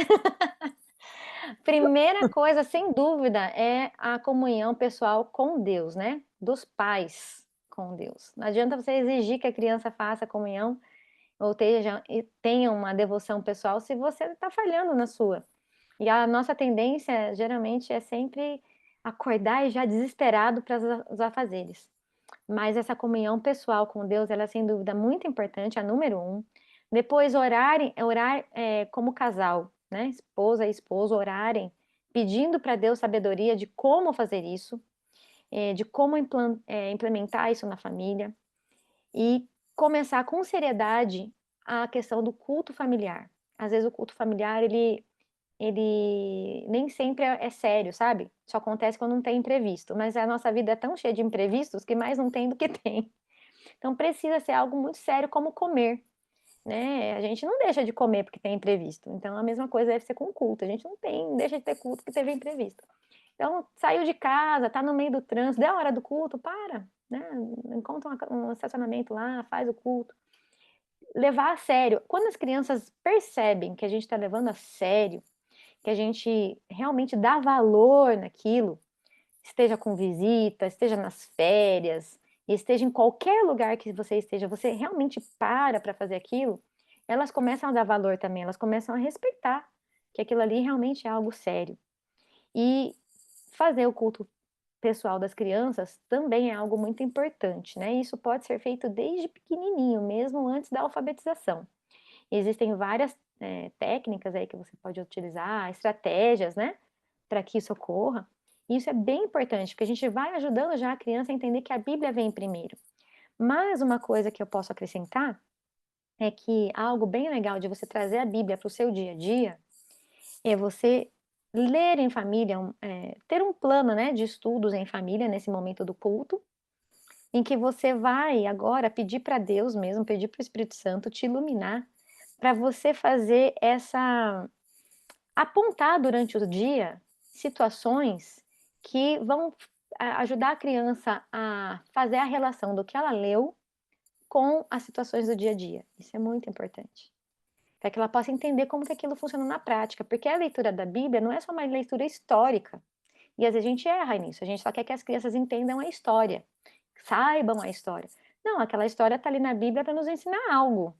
Primeira coisa, sem dúvida, é a comunhão pessoal com Deus, né? Dos pais com Deus. Não adianta você exigir que a criança faça a comunhão ou tenha uma devoção pessoal se você está falhando na sua. E a nossa tendência, geralmente, é sempre acordar e já desesperado para os afazeres. Mas essa comunhão pessoal com Deus, ela é sem dúvida muito importante, a número um. Depois, orar como casal, né? Esposa e esposo orarem, pedindo para Deus sabedoria de como fazer isso, de como implementar isso na família. E começar com seriedade a questão do culto familiar. Às vezes o culto familiar, ele nem sempre é sério, sabe? Só acontece quando não tem imprevisto. Mas a nossa vida é tão cheia de imprevistos que mais não tem do que tem. Então precisa ser algo muito sério como comer, né? A gente não deixa de comer porque tem imprevisto. Então a mesma coisa deve ser com o culto. A gente não deixa de ter culto porque teve imprevisto. Então saiu de casa, tá no meio do trânsito, deu a hora do culto, para, né? Encontra um estacionamento lá, faz o culto. Levar a sério. Quando as crianças percebem que a gente está levando a sério, que a gente realmente dá valor naquilo, esteja com visita, esteja nas férias, esteja em qualquer lugar que você esteja, você realmente para fazer aquilo, elas começam a dar valor também, elas começam a respeitar que aquilo ali realmente é algo sério. E fazer o culto pessoal das crianças também é algo muito importante, né? Isso pode ser feito desde pequenininho, mesmo antes da alfabetização. Existem várias técnicas aí que você pode utilizar, estratégias, né, para que isso ocorra. E isso é bem importante, porque a gente vai ajudando já a criança a entender que a Bíblia vem primeiro. Mas uma coisa que eu posso acrescentar é que algo bem legal de você trazer a Bíblia para o seu dia a dia é você ler em família, ter um plano, né, de estudos em família nesse momento do culto, em que você vai agora pedir para Deus mesmo, pedir para o Espírito Santo te iluminar para você fazer apontar durante o dia situações que vão ajudar a criança a fazer a relação do que ela leu com as situações do dia a dia. Isso é muito importante. Para que ela possa entender como que aquilo funciona na prática, porque a leitura da Bíblia não é só uma leitura histórica. E às vezes a gente erra nisso, a gente só quer que as crianças entendam a história, saibam a história. Não, aquela história está ali na Bíblia para nos ensinar algo,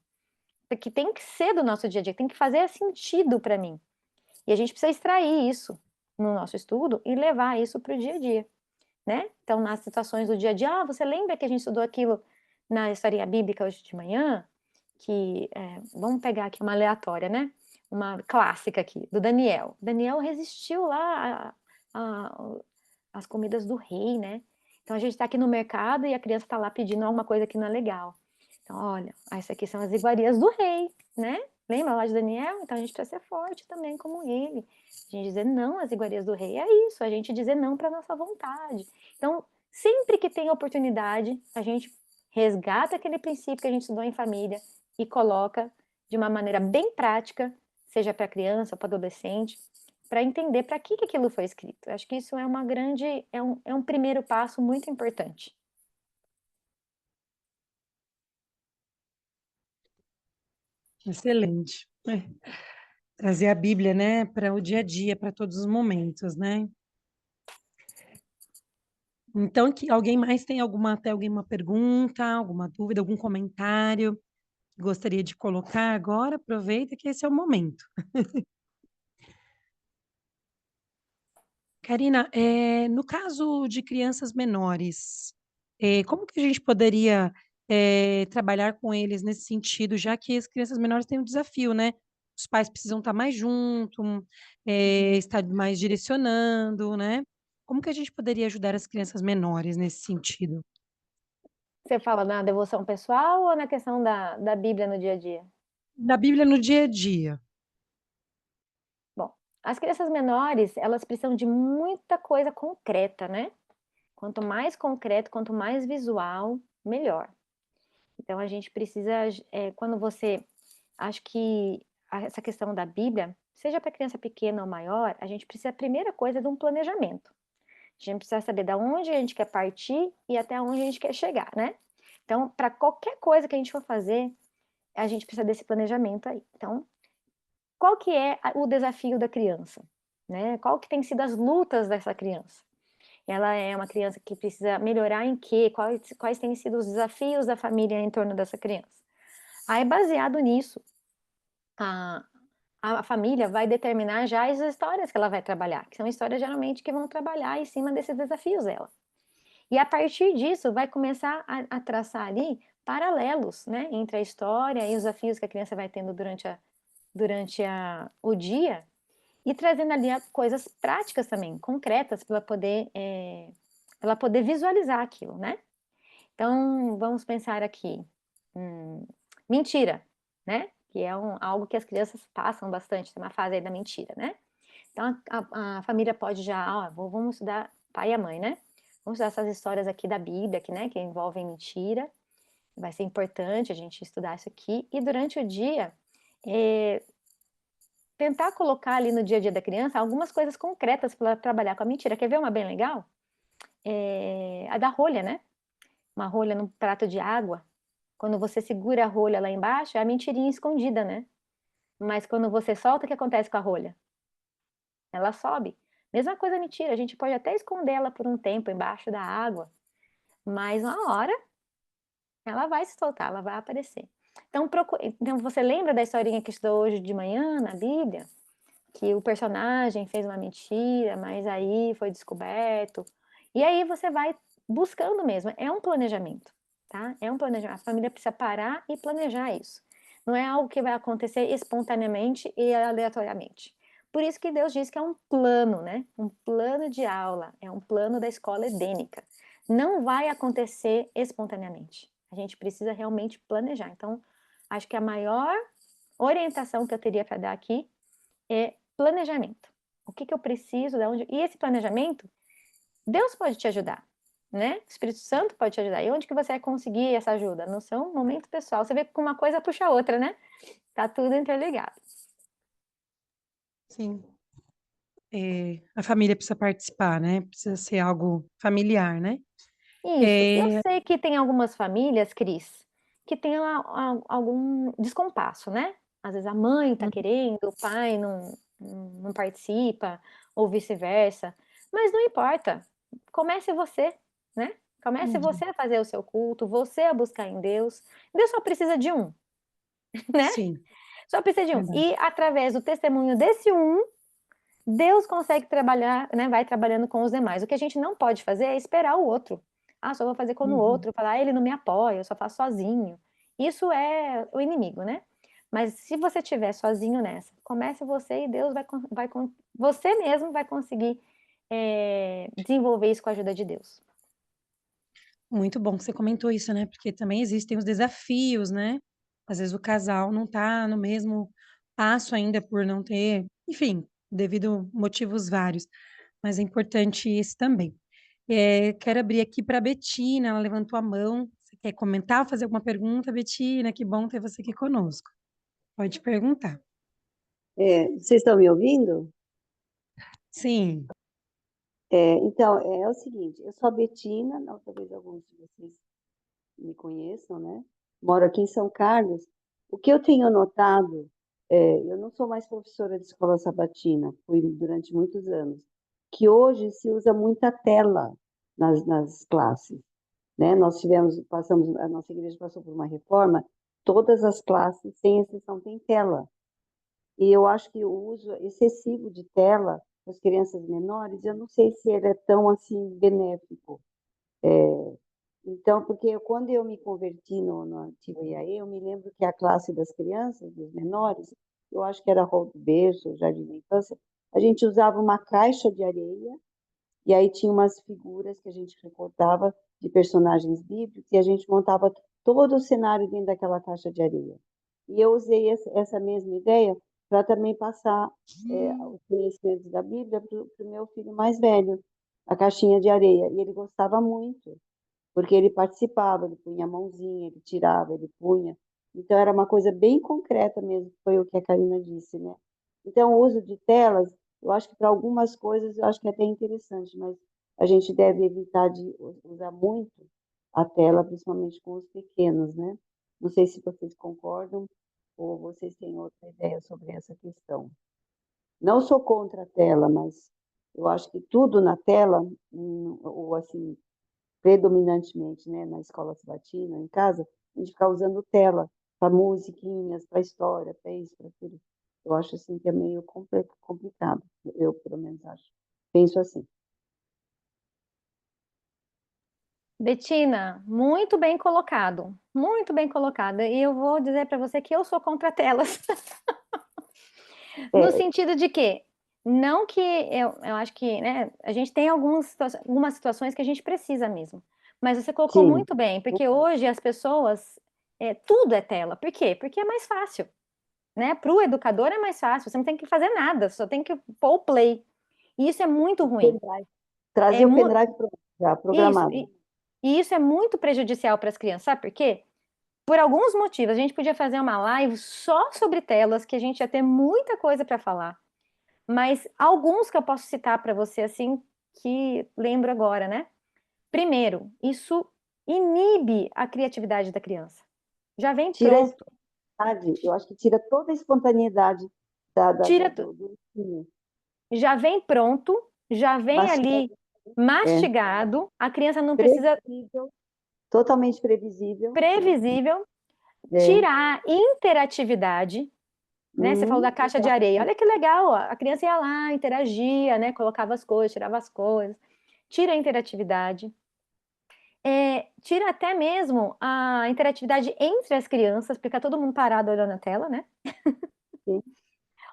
que tem que ser do nosso dia a dia, tem que fazer sentido para mim. E a gente precisa extrair isso no nosso estudo e levar isso para o dia a dia, né? Então, nas situações do dia a dia, você lembra que a gente estudou aquilo na historinha bíblica hoje de manhã? Vamos pegar aqui uma aleatória, né? Uma clássica aqui, do Daniel. Daniel resistiu lá às comidas do rei, né? Então, a gente está aqui no mercado e a criança está lá pedindo alguma coisa que não é legal. Então, olha, essas aqui são as iguarias do rei, né? Lembra lá de Daniel? Então a gente precisa ser forte também como ele. A gente dizer não às iguarias do rei é isso, a gente dizer não para nossa vontade. Então, sempre que tem oportunidade, a gente resgata aquele princípio que a gente estudou em família e coloca de uma maneira bem prática, seja para criança ou para adolescente, para entender para que aquilo foi escrito. Eu acho que isso é um primeiro passo muito importante. Excelente. Trazer a Bíblia, né, para o dia a dia, para todos os momentos, né? Então, que alguém mais tem alguma pergunta, alguma dúvida, algum comentário que gostaria de colocar agora? Aproveita que esse é o momento. Karina, no caso de crianças menores, como que a gente poderia trabalhar com eles nesse sentido, já que as crianças menores têm um desafio, né? Os pais precisam estar mais juntos, estar mais direcionando, né? Como que a gente poderia ajudar as crianças menores nesse sentido? Você fala na devoção pessoal ou na questão da Bíblia no dia a dia? Da Bíblia no dia a dia. Bom, as crianças menores, elas precisam de muita coisa concreta, né? Quanto mais concreto, quanto mais visual, melhor. Então, a gente precisa, quando você, acho que essa questão da Bíblia, seja para criança pequena ou maior, a gente precisa, a primeira coisa, de um planejamento. A gente precisa saber de onde a gente quer partir e até onde a gente quer chegar, né? Então, para qualquer coisa que a gente for fazer, a gente precisa desse planejamento aí. Então, qual que é o desafio da criança? Né? Qual que tem sido as lutas dessa criança? Ela é uma criança que precisa melhorar em quê? Quais têm sido os desafios da família em torno dessa criança? Aí, baseado nisso, a, a família vai determinar já as histórias que ela vai trabalhar, que são histórias geralmente que vão trabalhar em cima desses desafios dela. E a partir disso, vai começar a traçar ali paralelos, né, entre a história e os desafios que a criança vai tendo o dia, e trazendo ali coisas práticas também, concretas, para ela poder visualizar aquilo, né? Então, vamos pensar aqui. Mentira, né? Que é algo que as crianças passam bastante, tem uma fase aí da mentira, né? Então, a família pode já, vamos estudar, pai e a mãe, né? Vamos estudar essas histórias aqui da Bíblia, né, que envolvem mentira. Vai ser importante a gente estudar isso aqui. E durante o dia, tentar colocar ali no dia a dia da criança algumas coisas concretas para trabalhar com a mentira. Quer ver uma bem legal? A da rolha, né? Uma rolha num prato de água. Quando você segura a rolha lá embaixo, é a mentirinha escondida, né? Mas quando você solta, o que acontece com a rolha? Ela sobe. Mesma coisa a mentira, a gente pode até esconder ela por um tempo embaixo da água, mas uma hora ela vai se soltar, ela vai aparecer. Então você lembra da historinha que estudou hoje de manhã na Bíblia? Que o personagem fez uma mentira, mas aí foi descoberto. E aí você vai buscando mesmo. É um planejamento, tá? É um planejamento. A família precisa parar e planejar isso. Não é algo que vai acontecer espontaneamente e aleatoriamente. Por isso que Deus diz que é um plano, né? Um plano de aula, é um plano da escola edênica. Não vai acontecer espontaneamente. A gente precisa realmente planejar. Então, acho que a maior orientação que eu teria para dar aqui é planejamento. O que eu preciso, de onde... E esse planejamento, Deus pode te ajudar, né? O Espírito Santo pode te ajudar. E onde que você vai conseguir essa ajuda? No seu momento pessoal. Você vê que uma coisa puxa a outra, né? Tá tudo interligado. Sim. A família precisa participar, né? Precisa ser algo familiar, né? Isso. Eu sei que tem algumas famílias, Cris, que tem algum descompasso, né? Às vezes a mãe tá querendo, o pai não participa, ou vice-versa. Mas não importa. Comece você, né? Comece você a fazer o seu culto, você a buscar em Deus. Deus só precisa de um, né? Sim, Só precisa de um. verdade. E através do testemunho desse um, Deus consegue trabalhar, né? Vai trabalhando com os demais. O que a gente não pode fazer é esperar o outro. Só vou fazer quando o outro falar, ele não me apoia, eu só faço sozinho. Isso é o inimigo, né? Mas se você estiver sozinho nessa, comece você e Deus você mesmo vai conseguir desenvolver isso com a ajuda de Deus. Muito bom que você comentou isso, né? Porque também existem os desafios, né? Às vezes o casal não está no mesmo passo ainda por não ter, enfim, devido motivos vários. Mas é importante isso também. Quero abrir aqui para a Betina, ela levantou a mão. Você quer comentar ou fazer alguma pergunta, Betina? Que bom ter você aqui conosco. Pode perguntar. Vocês estão me ouvindo? Sim. Então, é o seguinte, eu sou a Betina, talvez alguns de vocês me conheçam, né? Moro aqui em São Carlos. O que eu tenho notado, eu não sou mais professora de escola sabatina, fui durante muitos anos, que hoje se usa muita tela nas classes, né? A nossa igreja passou por uma reforma, todas as classes, sem exceção, têm tela. E eu acho que o uso excessivo de tela para as crianças menores, eu não sei se ele é tão assim benéfico. Então, porque quando eu me converti no antigo IAE, eu me lembro que a classe das crianças, dos menores, eu acho que era rol do berço, jardim da infância, a gente usava uma caixa de areia, e aí tinha umas figuras que a gente recortava de personagens bíblicos, e a gente montava todo o cenário dentro daquela caixa de areia. E eu usei essa mesma ideia para também passar os conhecimentos da Bíblia para o meu filho mais velho, a caixinha de areia, e ele gostava muito porque ele participava, ele punha a mãozinha, ele tirava, ele punha. Então, era uma coisa bem concreta mesmo, foi o que a Karina disse, né? Então, o uso de telas, eu acho que para algumas coisas, eu acho que é até interessante, mas a gente deve evitar de usar muito a tela, principalmente com os pequenos, né? Não sei se vocês concordam ou vocês têm outra ideia sobre essa questão. Não sou contra a tela, mas eu acho que tudo na tela, ou assim, predominantemente, né, na escola sabatina, em casa, a gente fica usando tela para musiquinhas, para história, para isso, para aquilo. Eu acho assim que é meio complicado. Eu, pelo menos, acho. Penso assim. Betina, muito bem colocado, muito bem colocado. E eu vou dizer para você que eu sou contra telas. No É, sentido de que, não que eu acho que, né, a gente tem algumas situações que a gente precisa mesmo. Mas você colocou sim, muito bem, porque hoje as pessoas, tudo é tela. Por quê? Porque é mais fácil, né? Para o educador é mais fácil, você não tem que fazer nada, só tem que pôr o play. E isso é muito ruim. pendrive. É Trazer o pendrive já isso, programado. e isso é muito prejudicial para as crianças, sabe por quê? Por alguns motivos, a gente podia fazer uma live só sobre telas, que a gente ia ter muita coisa para falar. Mas alguns que eu posso citar para você, assim, que lembro agora, né? Primeiro, isso inibe a criatividade da criança. Já vem Tira a pronto. espontaneidade, eu acho que tira toda a espontaneidade Tira, do ensino. já vem pronto, já vem ali Mastigado, é, mastigado, a criança não precisa previsível, totalmente previsível, né? previsível, É. tirar a interatividade, né? Você falou da caixa de areia. Exato. Olha que legal, ó. A criança ia lá, interagia, né? Colocava as coisas, tirava as coisas. Tira a interatividade. Tira até mesmo a interatividade entre as crianças, porque fica todo mundo parado olhando a tela, né? Sim.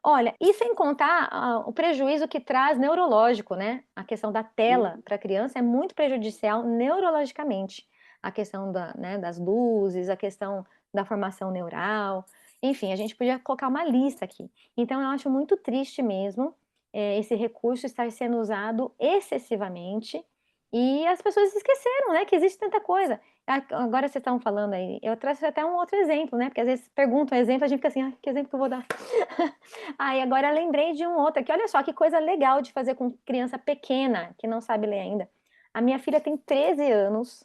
Olha, e sem contar o prejuízo que traz neurológico, né? A questão da tela para a criança é muito prejudicial neurologicamente. A questão né, das luzes, a questão da formação neural. Enfim, a gente podia colocar uma lista aqui. Então, eu acho muito triste mesmo esse recurso estar sendo usado excessivamente e as pessoas esqueceram, né, que existe tanta coisa. Agora vocês estão falando aí, eu trouxe até um outro exemplo, né? Porque às vezes perguntam um exemplo, a gente fica assim, que exemplo que eu vou dar? Aí agora eu lembrei de um outro aqui. Olha só que coisa legal de fazer com criança pequena, que não sabe ler ainda. A minha filha tem 13 anos,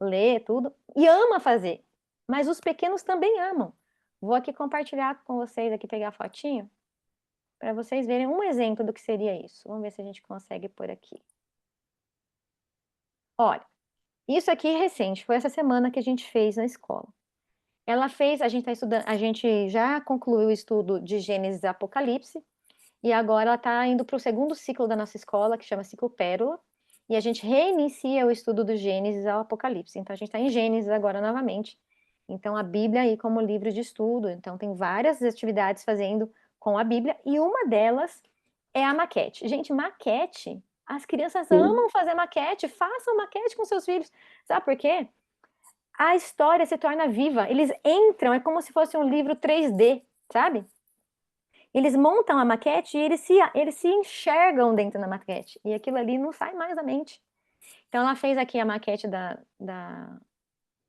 lê tudo, e ama fazer. Mas os pequenos também amam. Vou aqui compartilhar com vocês, aqui pegar a fotinho, para vocês verem um exemplo do que seria isso. Vamos ver se a gente consegue por aqui. Olha, isso aqui é recente, foi essa semana que a gente fez na escola. Ela fez, a gente está estudando, a gente já concluiu o estudo de Gênesis e Apocalipse, e agora ela está indo para o segundo ciclo da nossa escola, que chama Ciclo Pérola, e a gente reinicia o estudo do Gênesis ao Apocalipse. Então a gente está em Gênesis agora novamente. Então a Bíblia aí como livro de estudo. Então tem várias atividades fazendo com a Bíblia, e uma delas é a maquete. Gente, maquete, as crianças Sim. amam fazer maquete, façam maquete com seus filhos. Sabe por quê? A história se torna viva, eles entram, é como se fosse um livro 3D, sabe? Eles montam a maquete e eles se enxergam dentro da maquete. E aquilo ali não sai mais da mente. Então, ela fez aqui a maquete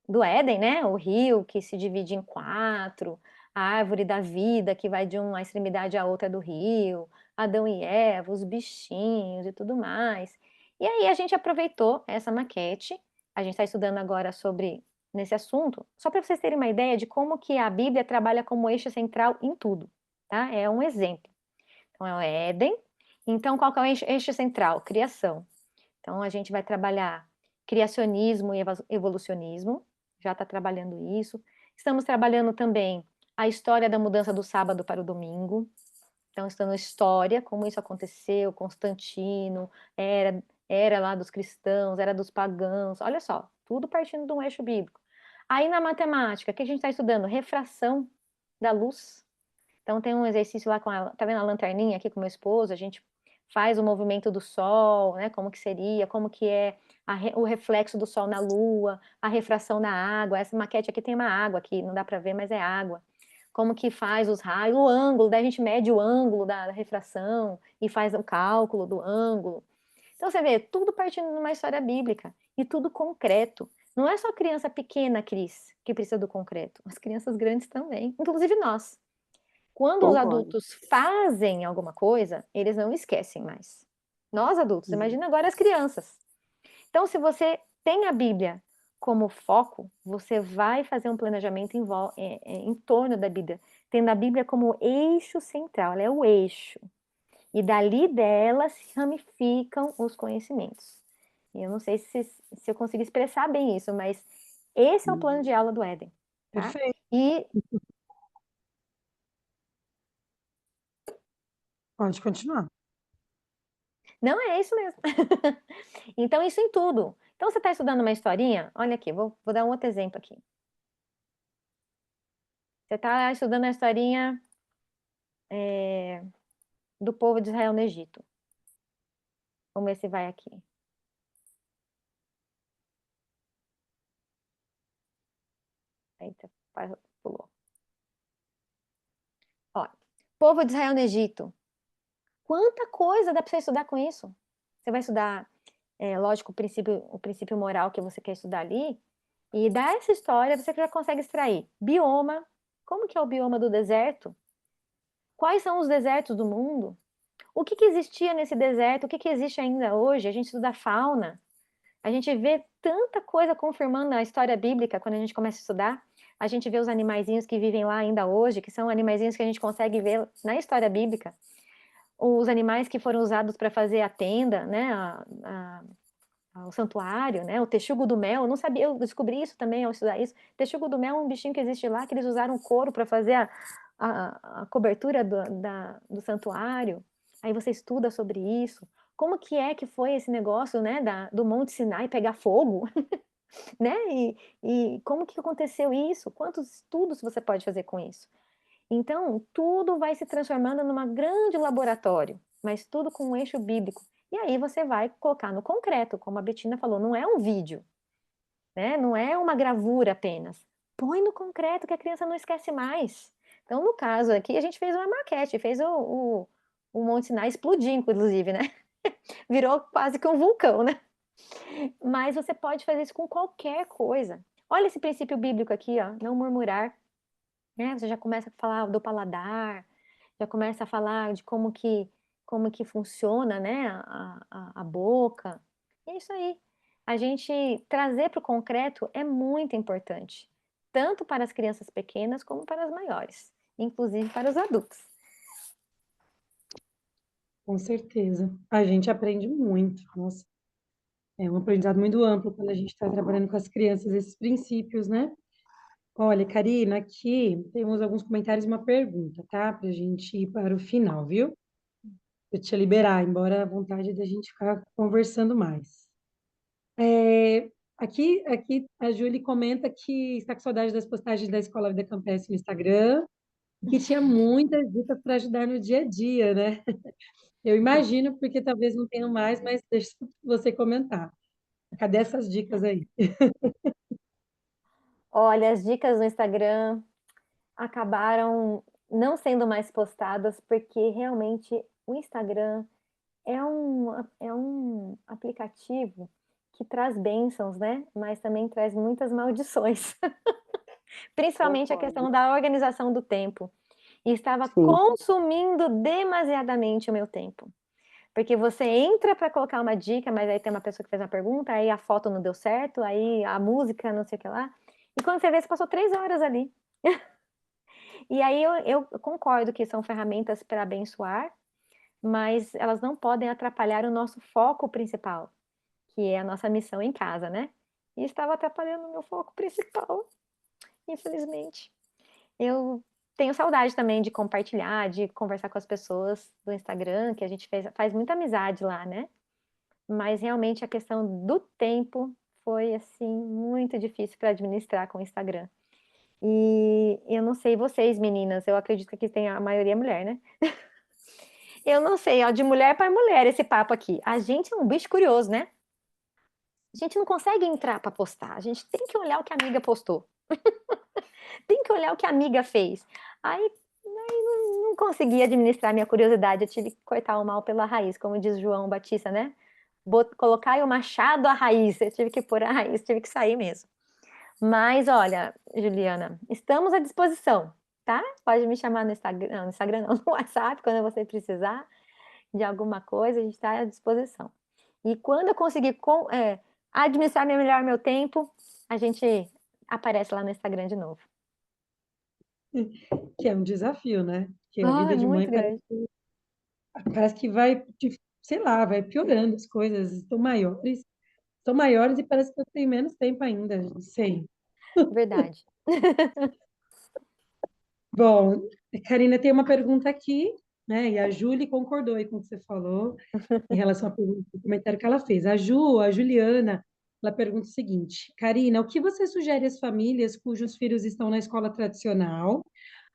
do Éden, né? O rio que se divide em 4, a árvore da vida que vai de uma extremidade à outra do rio, Adão e Eva, os bichinhos e tudo mais. E aí a gente aproveitou essa maquete. A gente está estudando agora sobre nesse assunto, só para vocês terem uma ideia de como que a Bíblia trabalha como eixo central em tudo, tá? É um exemplo. Então, é o Éden. Então, qual que é o eixo central? Criação. Então, a gente vai trabalhar criacionismo e evolucionismo, já está trabalhando isso. Estamos trabalhando também a história da mudança do sábado para o domingo. Então, estando história, como isso aconteceu, Constantino, era lá dos cristãos, era dos pagãos. Olha só, tudo partindo de um eixo bíblico. Aí na matemática, o que a gente está estudando? Refração da luz. Então tem um exercício lá tá vendo a lanterninha aqui com meu esposo? A gente faz o movimento do sol, né? Como que seria, como que é o reflexo do sol na lua, a refração na água. Essa maquete aqui tem uma água aqui, não dá para ver, mas é água. Como que faz os raios, o ângulo, daí a gente mede o ângulo da refração e faz o cálculo do ângulo. Então você vê, tudo partindo de uma história bíblica e tudo concreto. Não é só criança pequena, Cris, que precisa do concreto. As crianças grandes também, inclusive nós. Quando os Concordo. adultos fazem alguma coisa, eles não esquecem mais. Nós adultos, imagina agora as crianças. Então, se você tem a Bíblia como foco, você vai fazer um planejamento em torno da Bíblia, tendo a Bíblia como eixo central, ela é o eixo. E dali dela se ramificam os conhecimentos. E eu não sei se eu consigo expressar bem isso, mas esse é o plano de aula do Éden. Tá? Perfeito. E Pode continuar. não é isso mesmo. Então, isso em tudo. Então, você está estudando uma historinha? Olha aqui, vou dar um outro exemplo aqui. Você está estudando a historinha do povo de Israel no Egito. Vamos ver se vai aqui. Eita, pulou. Ó, povo de Israel no Egito. Quanta coisa dá para você estudar com isso? Você vai estudar, lógico, o princípio moral que você quer estudar ali, e dessa história você já consegue extrair bioma, como que é o bioma do deserto? Quais são os desertos do mundo? O que existia nesse deserto? O que existe ainda hoje? A gente estuda fauna. A gente vê tanta coisa confirmando a história bíblica quando a gente começa a estudar. A gente vê os animaizinhos que vivem lá ainda hoje, que são animaizinhos que a gente consegue ver na história bíblica. Os animais que foram usados para fazer a tenda, né, o santuário, né, o texugo do mel. Eu não sabia, eu descobri isso também ao estudar isso. Texugo do mel é um bichinho que existe lá, que eles usaram couro para fazer a cobertura do santuário. Aí você estuda sobre isso. Como que foi esse negócio, né, do Monte Sinai pegar fogo, né? E como que aconteceu isso? Quantos estudos você pode fazer com isso? Então, tudo vai se transformando num grande laboratório, mas tudo com um eixo bíblico. E aí você vai colocar no concreto, como a Bettina falou, não é um vídeo, né? Não é uma gravura apenas. Põe no concreto que a criança não esquece mais. Então, no caso aqui, a gente fez uma maquete, fez o Monte Sinai explodir, inclusive, né? Virou quase que um vulcão, né? Mas você pode fazer isso com qualquer coisa. Olha esse princípio bíblico aqui, ó, não murmurar, né? Você já começa a falar do paladar, já começa a falar de como que funciona, né, a boca. É isso aí. A gente trazer para o concreto é muito importante, tanto para as crianças pequenas como para as maiores, inclusive para os adultos. Com certeza. A gente aprende muito. Nossa, é um aprendizado muito amplo quando a gente está trabalhando com as crianças, esses princípios, né? Olha, Karina, aqui temos alguns comentários e uma pergunta, tá? Para a gente ir para o final, viu? Eu te liberar, embora a vontade da gente ficar conversando mais. Aqui a Júlia comenta que está com saudade das postagens da Escola Vida Campestre no Instagram, e que tinha muitas dicas para ajudar no dia a dia, né? Eu imagino, porque talvez não tenha mais, mas deixa você comentar. Cadê essas dicas aí? Olha, as dicas no Instagram acabaram não sendo mais postadas, porque realmente o Instagram é um aplicativo que traz bênçãos, né? Mas também traz muitas maldições. Principalmente a Concordo. questão da organização do tempo. E estava Sim. consumindo demasiadamente o meu tempo. Porque você entra para colocar uma dica, mas aí tem uma pessoa que fez uma pergunta, aí a foto não deu certo, aí a música, não sei o que lá. E quando você vê, você passou 3 horas ali. E aí eu concordo que são ferramentas para abençoar, mas elas não podem atrapalhar o nosso foco principal, que é a nossa missão em casa, né? E estava atrapalhando o meu foco principal, infelizmente. Eu tenho saudade também de compartilhar, de conversar com as pessoas do Instagram, que a gente faz muita amizade lá, né? Mas realmente a questão do tempo foi assim muito difícil para administrar com o Instagram. E eu não sei vocês, meninas, eu acredito que aqui tem a maioria mulher, né? Eu não sei, ó, de mulher para mulher esse papo aqui. A gente é um bicho curioso, né? A gente não consegue entrar para postar. A gente tem que olhar o que a amiga postou. Tem que olhar o que a amiga fez. Aí não consegui administrar minha curiosidade. Eu tive que cortar o mal pela raiz, como diz João Batista, né? Colocar o machado à raiz. Eu tive que pôr a raiz, tive que sair mesmo. Mas olha, Juliana, estamos à disposição, tá? Pode me chamar no Instagram, não, no Instagram não, no WhatsApp, quando você precisar de alguma coisa, a gente está à disposição. E quando eu conseguir administrar melhor meu tempo, a gente aparece lá no Instagram de novo. Que é um desafio, né? Que a Oh, é vida de muito mãe grande. parece que vai, sei lá, vai piorando, as coisas estão maiores e parece que eu tenho menos tempo ainda, não sei. Verdade. Bom, Karina, tem uma pergunta aqui, né? E a Júlia concordou aí com o que você falou em relação à pergunta, ao comentário que ela fez. A Juliana, ela pergunta o seguinte: Karina, o que você sugere às famílias cujos filhos estão na escola tradicional,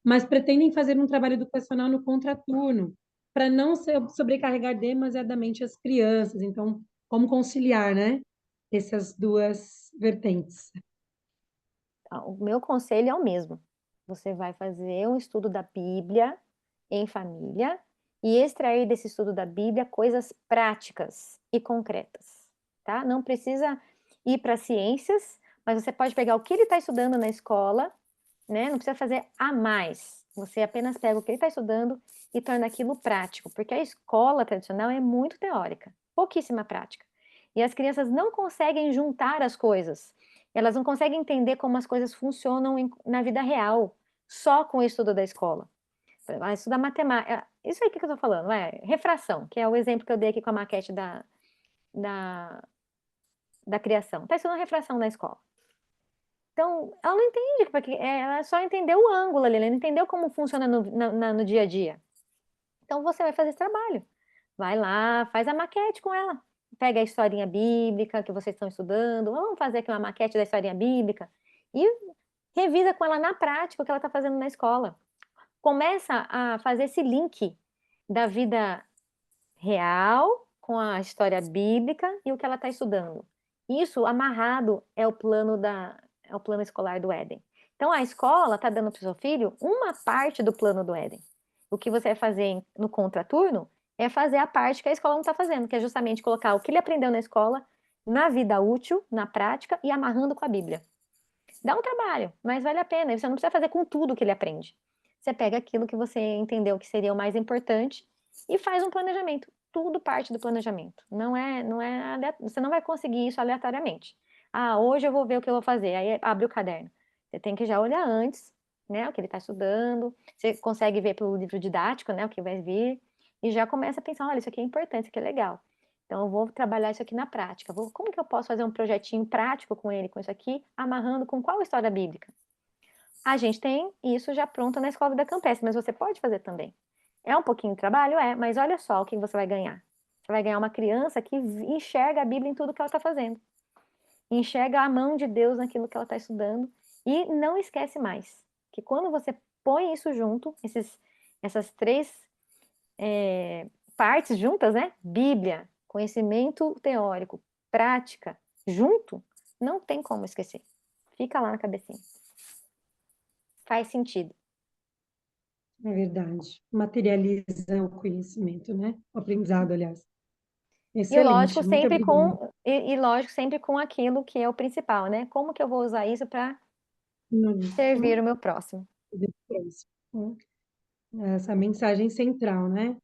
mas pretendem fazer um trabalho educacional no contraturno, para não sobrecarregar demasiadamente as crianças? Então, como conciliar, né? Essas duas vertentes. O meu conselho é o mesmo. Você vai fazer um estudo da Bíblia em família e extrair desse estudo da Bíblia coisas práticas e concretas, tá? Não precisa ir para ciências, mas você pode pegar o que ele está estudando na escola, né? Não precisa fazer a mais. Você apenas pega o que ele está estudando e torna aquilo prático, porque a escola tradicional é muito teórica, pouquíssima prática. E as crianças não conseguem juntar as coisas. Elas não conseguem entender como as coisas funcionam na vida real, só com o estudo da escola. Vai estudar matemática. Isso aí que eu estou falando, refração, que é o exemplo que eu dei aqui com a maquete da, da criação. Está estudando refração na escola. Então, ela não entende, porque ela só entendeu o ângulo ali, ela não entendeu como funciona no dia a dia. Então, você vai fazer esse trabalho. Vai lá, faz a maquete com ela. Pega a historinha bíblica que vocês estão estudando, vamos fazer aqui uma maquete da historinha bíblica e revisa com ela na prática o que ela está fazendo na escola. Começa a fazer esse link da vida real com a história bíblica e o que ela está estudando. Isso amarrado é o plano escolar do Éden. Então a escola está dando para o seu filho uma parte do plano do Éden. O que você vai fazer no contraturno é fazer a parte que a escola não está fazendo, que é justamente colocar o que ele aprendeu na escola na vida útil, na prática e amarrando com a Bíblia. Dá um trabalho, mas vale a pena. Você não precisa fazer com tudo que ele aprende. Você pega aquilo que você entendeu que seria o mais importante e faz um planejamento. Tudo parte do planejamento. Você não vai conseguir isso aleatoriamente. Ah, hoje eu vou ver o que eu vou fazer. Aí abre o caderno. Você tem que já olhar antes, né, o que ele está estudando. Você consegue ver pelo livro didático, né, o que vai vir. E já começa a pensar, olha, isso aqui é importante, isso aqui é legal. Então, eu vou trabalhar isso aqui na prática. Como que eu posso fazer um projetinho prático com ele, com isso aqui, amarrando com qual história bíblica? A gente tem isso já pronto na Escola da Campestre, mas você pode fazer também. É um pouquinho de trabalho? É, mas olha só o que você vai ganhar. Você vai ganhar uma criança que enxerga a Bíblia em tudo que ela está fazendo. Enxerga a mão de Deus naquilo que ela está estudando. E não esquece mais que quando você põe isso junto, essas três partes juntas, né? Bíblia, conhecimento teórico, prática, junto, não tem como esquecer. Fica lá na cabecinha. Faz sentido. É verdade. Materializa o conhecimento, né? O aprendizado, aliás. E lógico, Excelente, muito sempre obrigada. lógico, sempre com aquilo que é o principal, né? Como que eu vou usar isso para servir o Uhum. meu próximo? Essa mensagem central, né?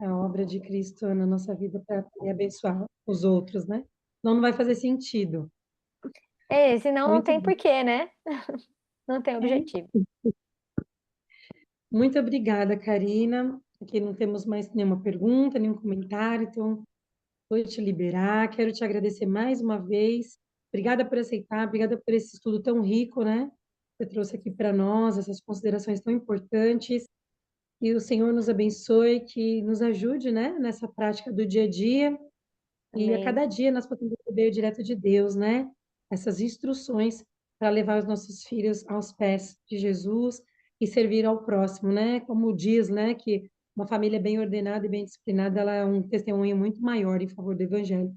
A obra de Cristo na nossa vida para abençoar os outros, né? Não vai fazer sentido. Senão não Muito tem bem. porquê, né? Não tem objetivo. Muito obrigada, Karina. Aqui não temos mais nenhuma pergunta, nenhum comentário, então vou te liberar. Quero te agradecer mais uma vez. Obrigada por aceitar, obrigada por esse estudo tão rico, né? Você trouxe aqui para nós essas considerações tão importantes. Que o Senhor nos abençoe, que nos ajude, né, nessa prática do dia a dia, E a Amém. cada dia nós podemos receber direto de Deus, né? Essas instruções para levar os nossos filhos aos pés de Jesus e servir ao próximo, né? Como diz, né, que uma família bem ordenada e bem disciplinada, ela é um testemunho muito maior em favor do evangelho.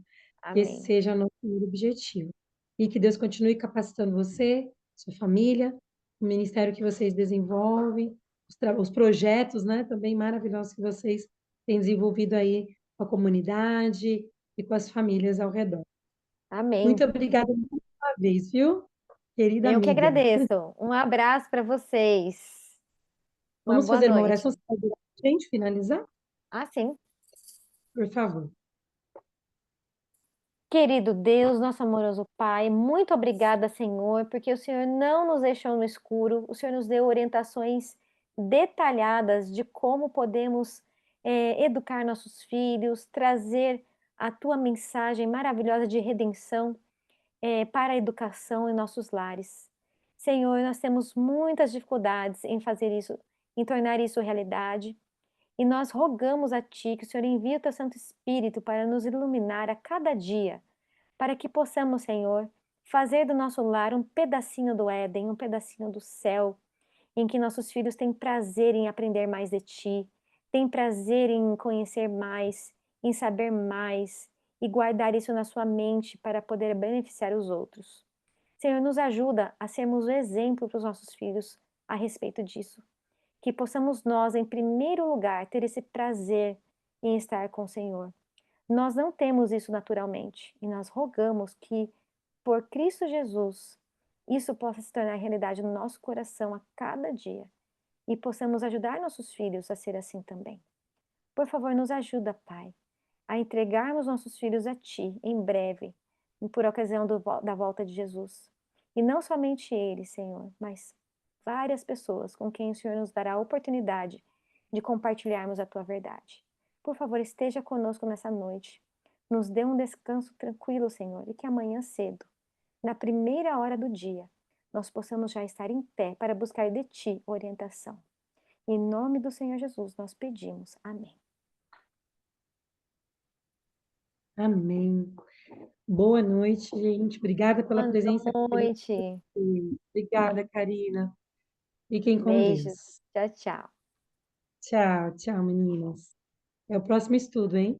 Que esse Amém. seja o nosso primeiro objetivo. E que Deus continue capacitando você, sua família, o ministério que vocês desenvolvem, os projetos, né, também maravilhosos que vocês têm desenvolvido aí com a comunidade e com as famílias ao redor. Muito Amém. obrigada mais uma vez, viu? Querida Eu que amiga. agradeço. Um abraço para vocês. Uma Vamos boa fazer uma noite. oração para a gente finalizar? Ah, sim. Por favor. Querido Deus, nosso amoroso Pai, muito obrigada, Senhor, porque o Senhor não nos deixou no escuro, o Senhor nos deu orientações detalhadas de como podemos educar nossos filhos, trazer a tua mensagem maravilhosa de redenção para a educação em nossos lares. Senhor, nós temos muitas dificuldades em fazer isso, em tornar isso realidade, e nós rogamos a Ti que o Senhor envie o Teu Santo Espírito para nos iluminar a cada dia para que possamos, Senhor, fazer do nosso lar um pedacinho do Éden, um pedacinho do céu, em que nossos filhos têm prazer em aprender mais de Ti, têm prazer em conhecer mais, em saber mais e guardar isso na sua mente para poder beneficiar os outros. Senhor, nos ajuda a sermos o exemplo para os nossos filhos a respeito disso. Que possamos nós, em primeiro lugar, ter esse prazer em estar com o Senhor. Nós não temos isso naturalmente e nós rogamos que, por Cristo Jesus, isso possa se tornar realidade no nosso coração a cada dia e possamos ajudar nossos filhos a ser assim também. Por favor, nos ajuda, Pai, a entregarmos nossos filhos a Ti em breve, por ocasião da volta de Jesus. E não somente eles, Senhor, mas várias pessoas com quem o Senhor nos dará a oportunidade de compartilharmos a Tua verdade. Por favor, esteja conosco nessa noite. Nos dê um descanso tranquilo, Senhor, e que amanhã cedo, na primeira hora do dia, nós possamos já estar em pé para buscar de Ti orientação. Em nome do Senhor Jesus, nós pedimos. Amém. Amém. Boa noite, gente. Obrigada pela Boa presença aqui. noite. Obrigada, Karina. Fiquem com Beijos. Deus. Tchau, tchau. Tchau, tchau, meninas. É o próximo estudo, hein?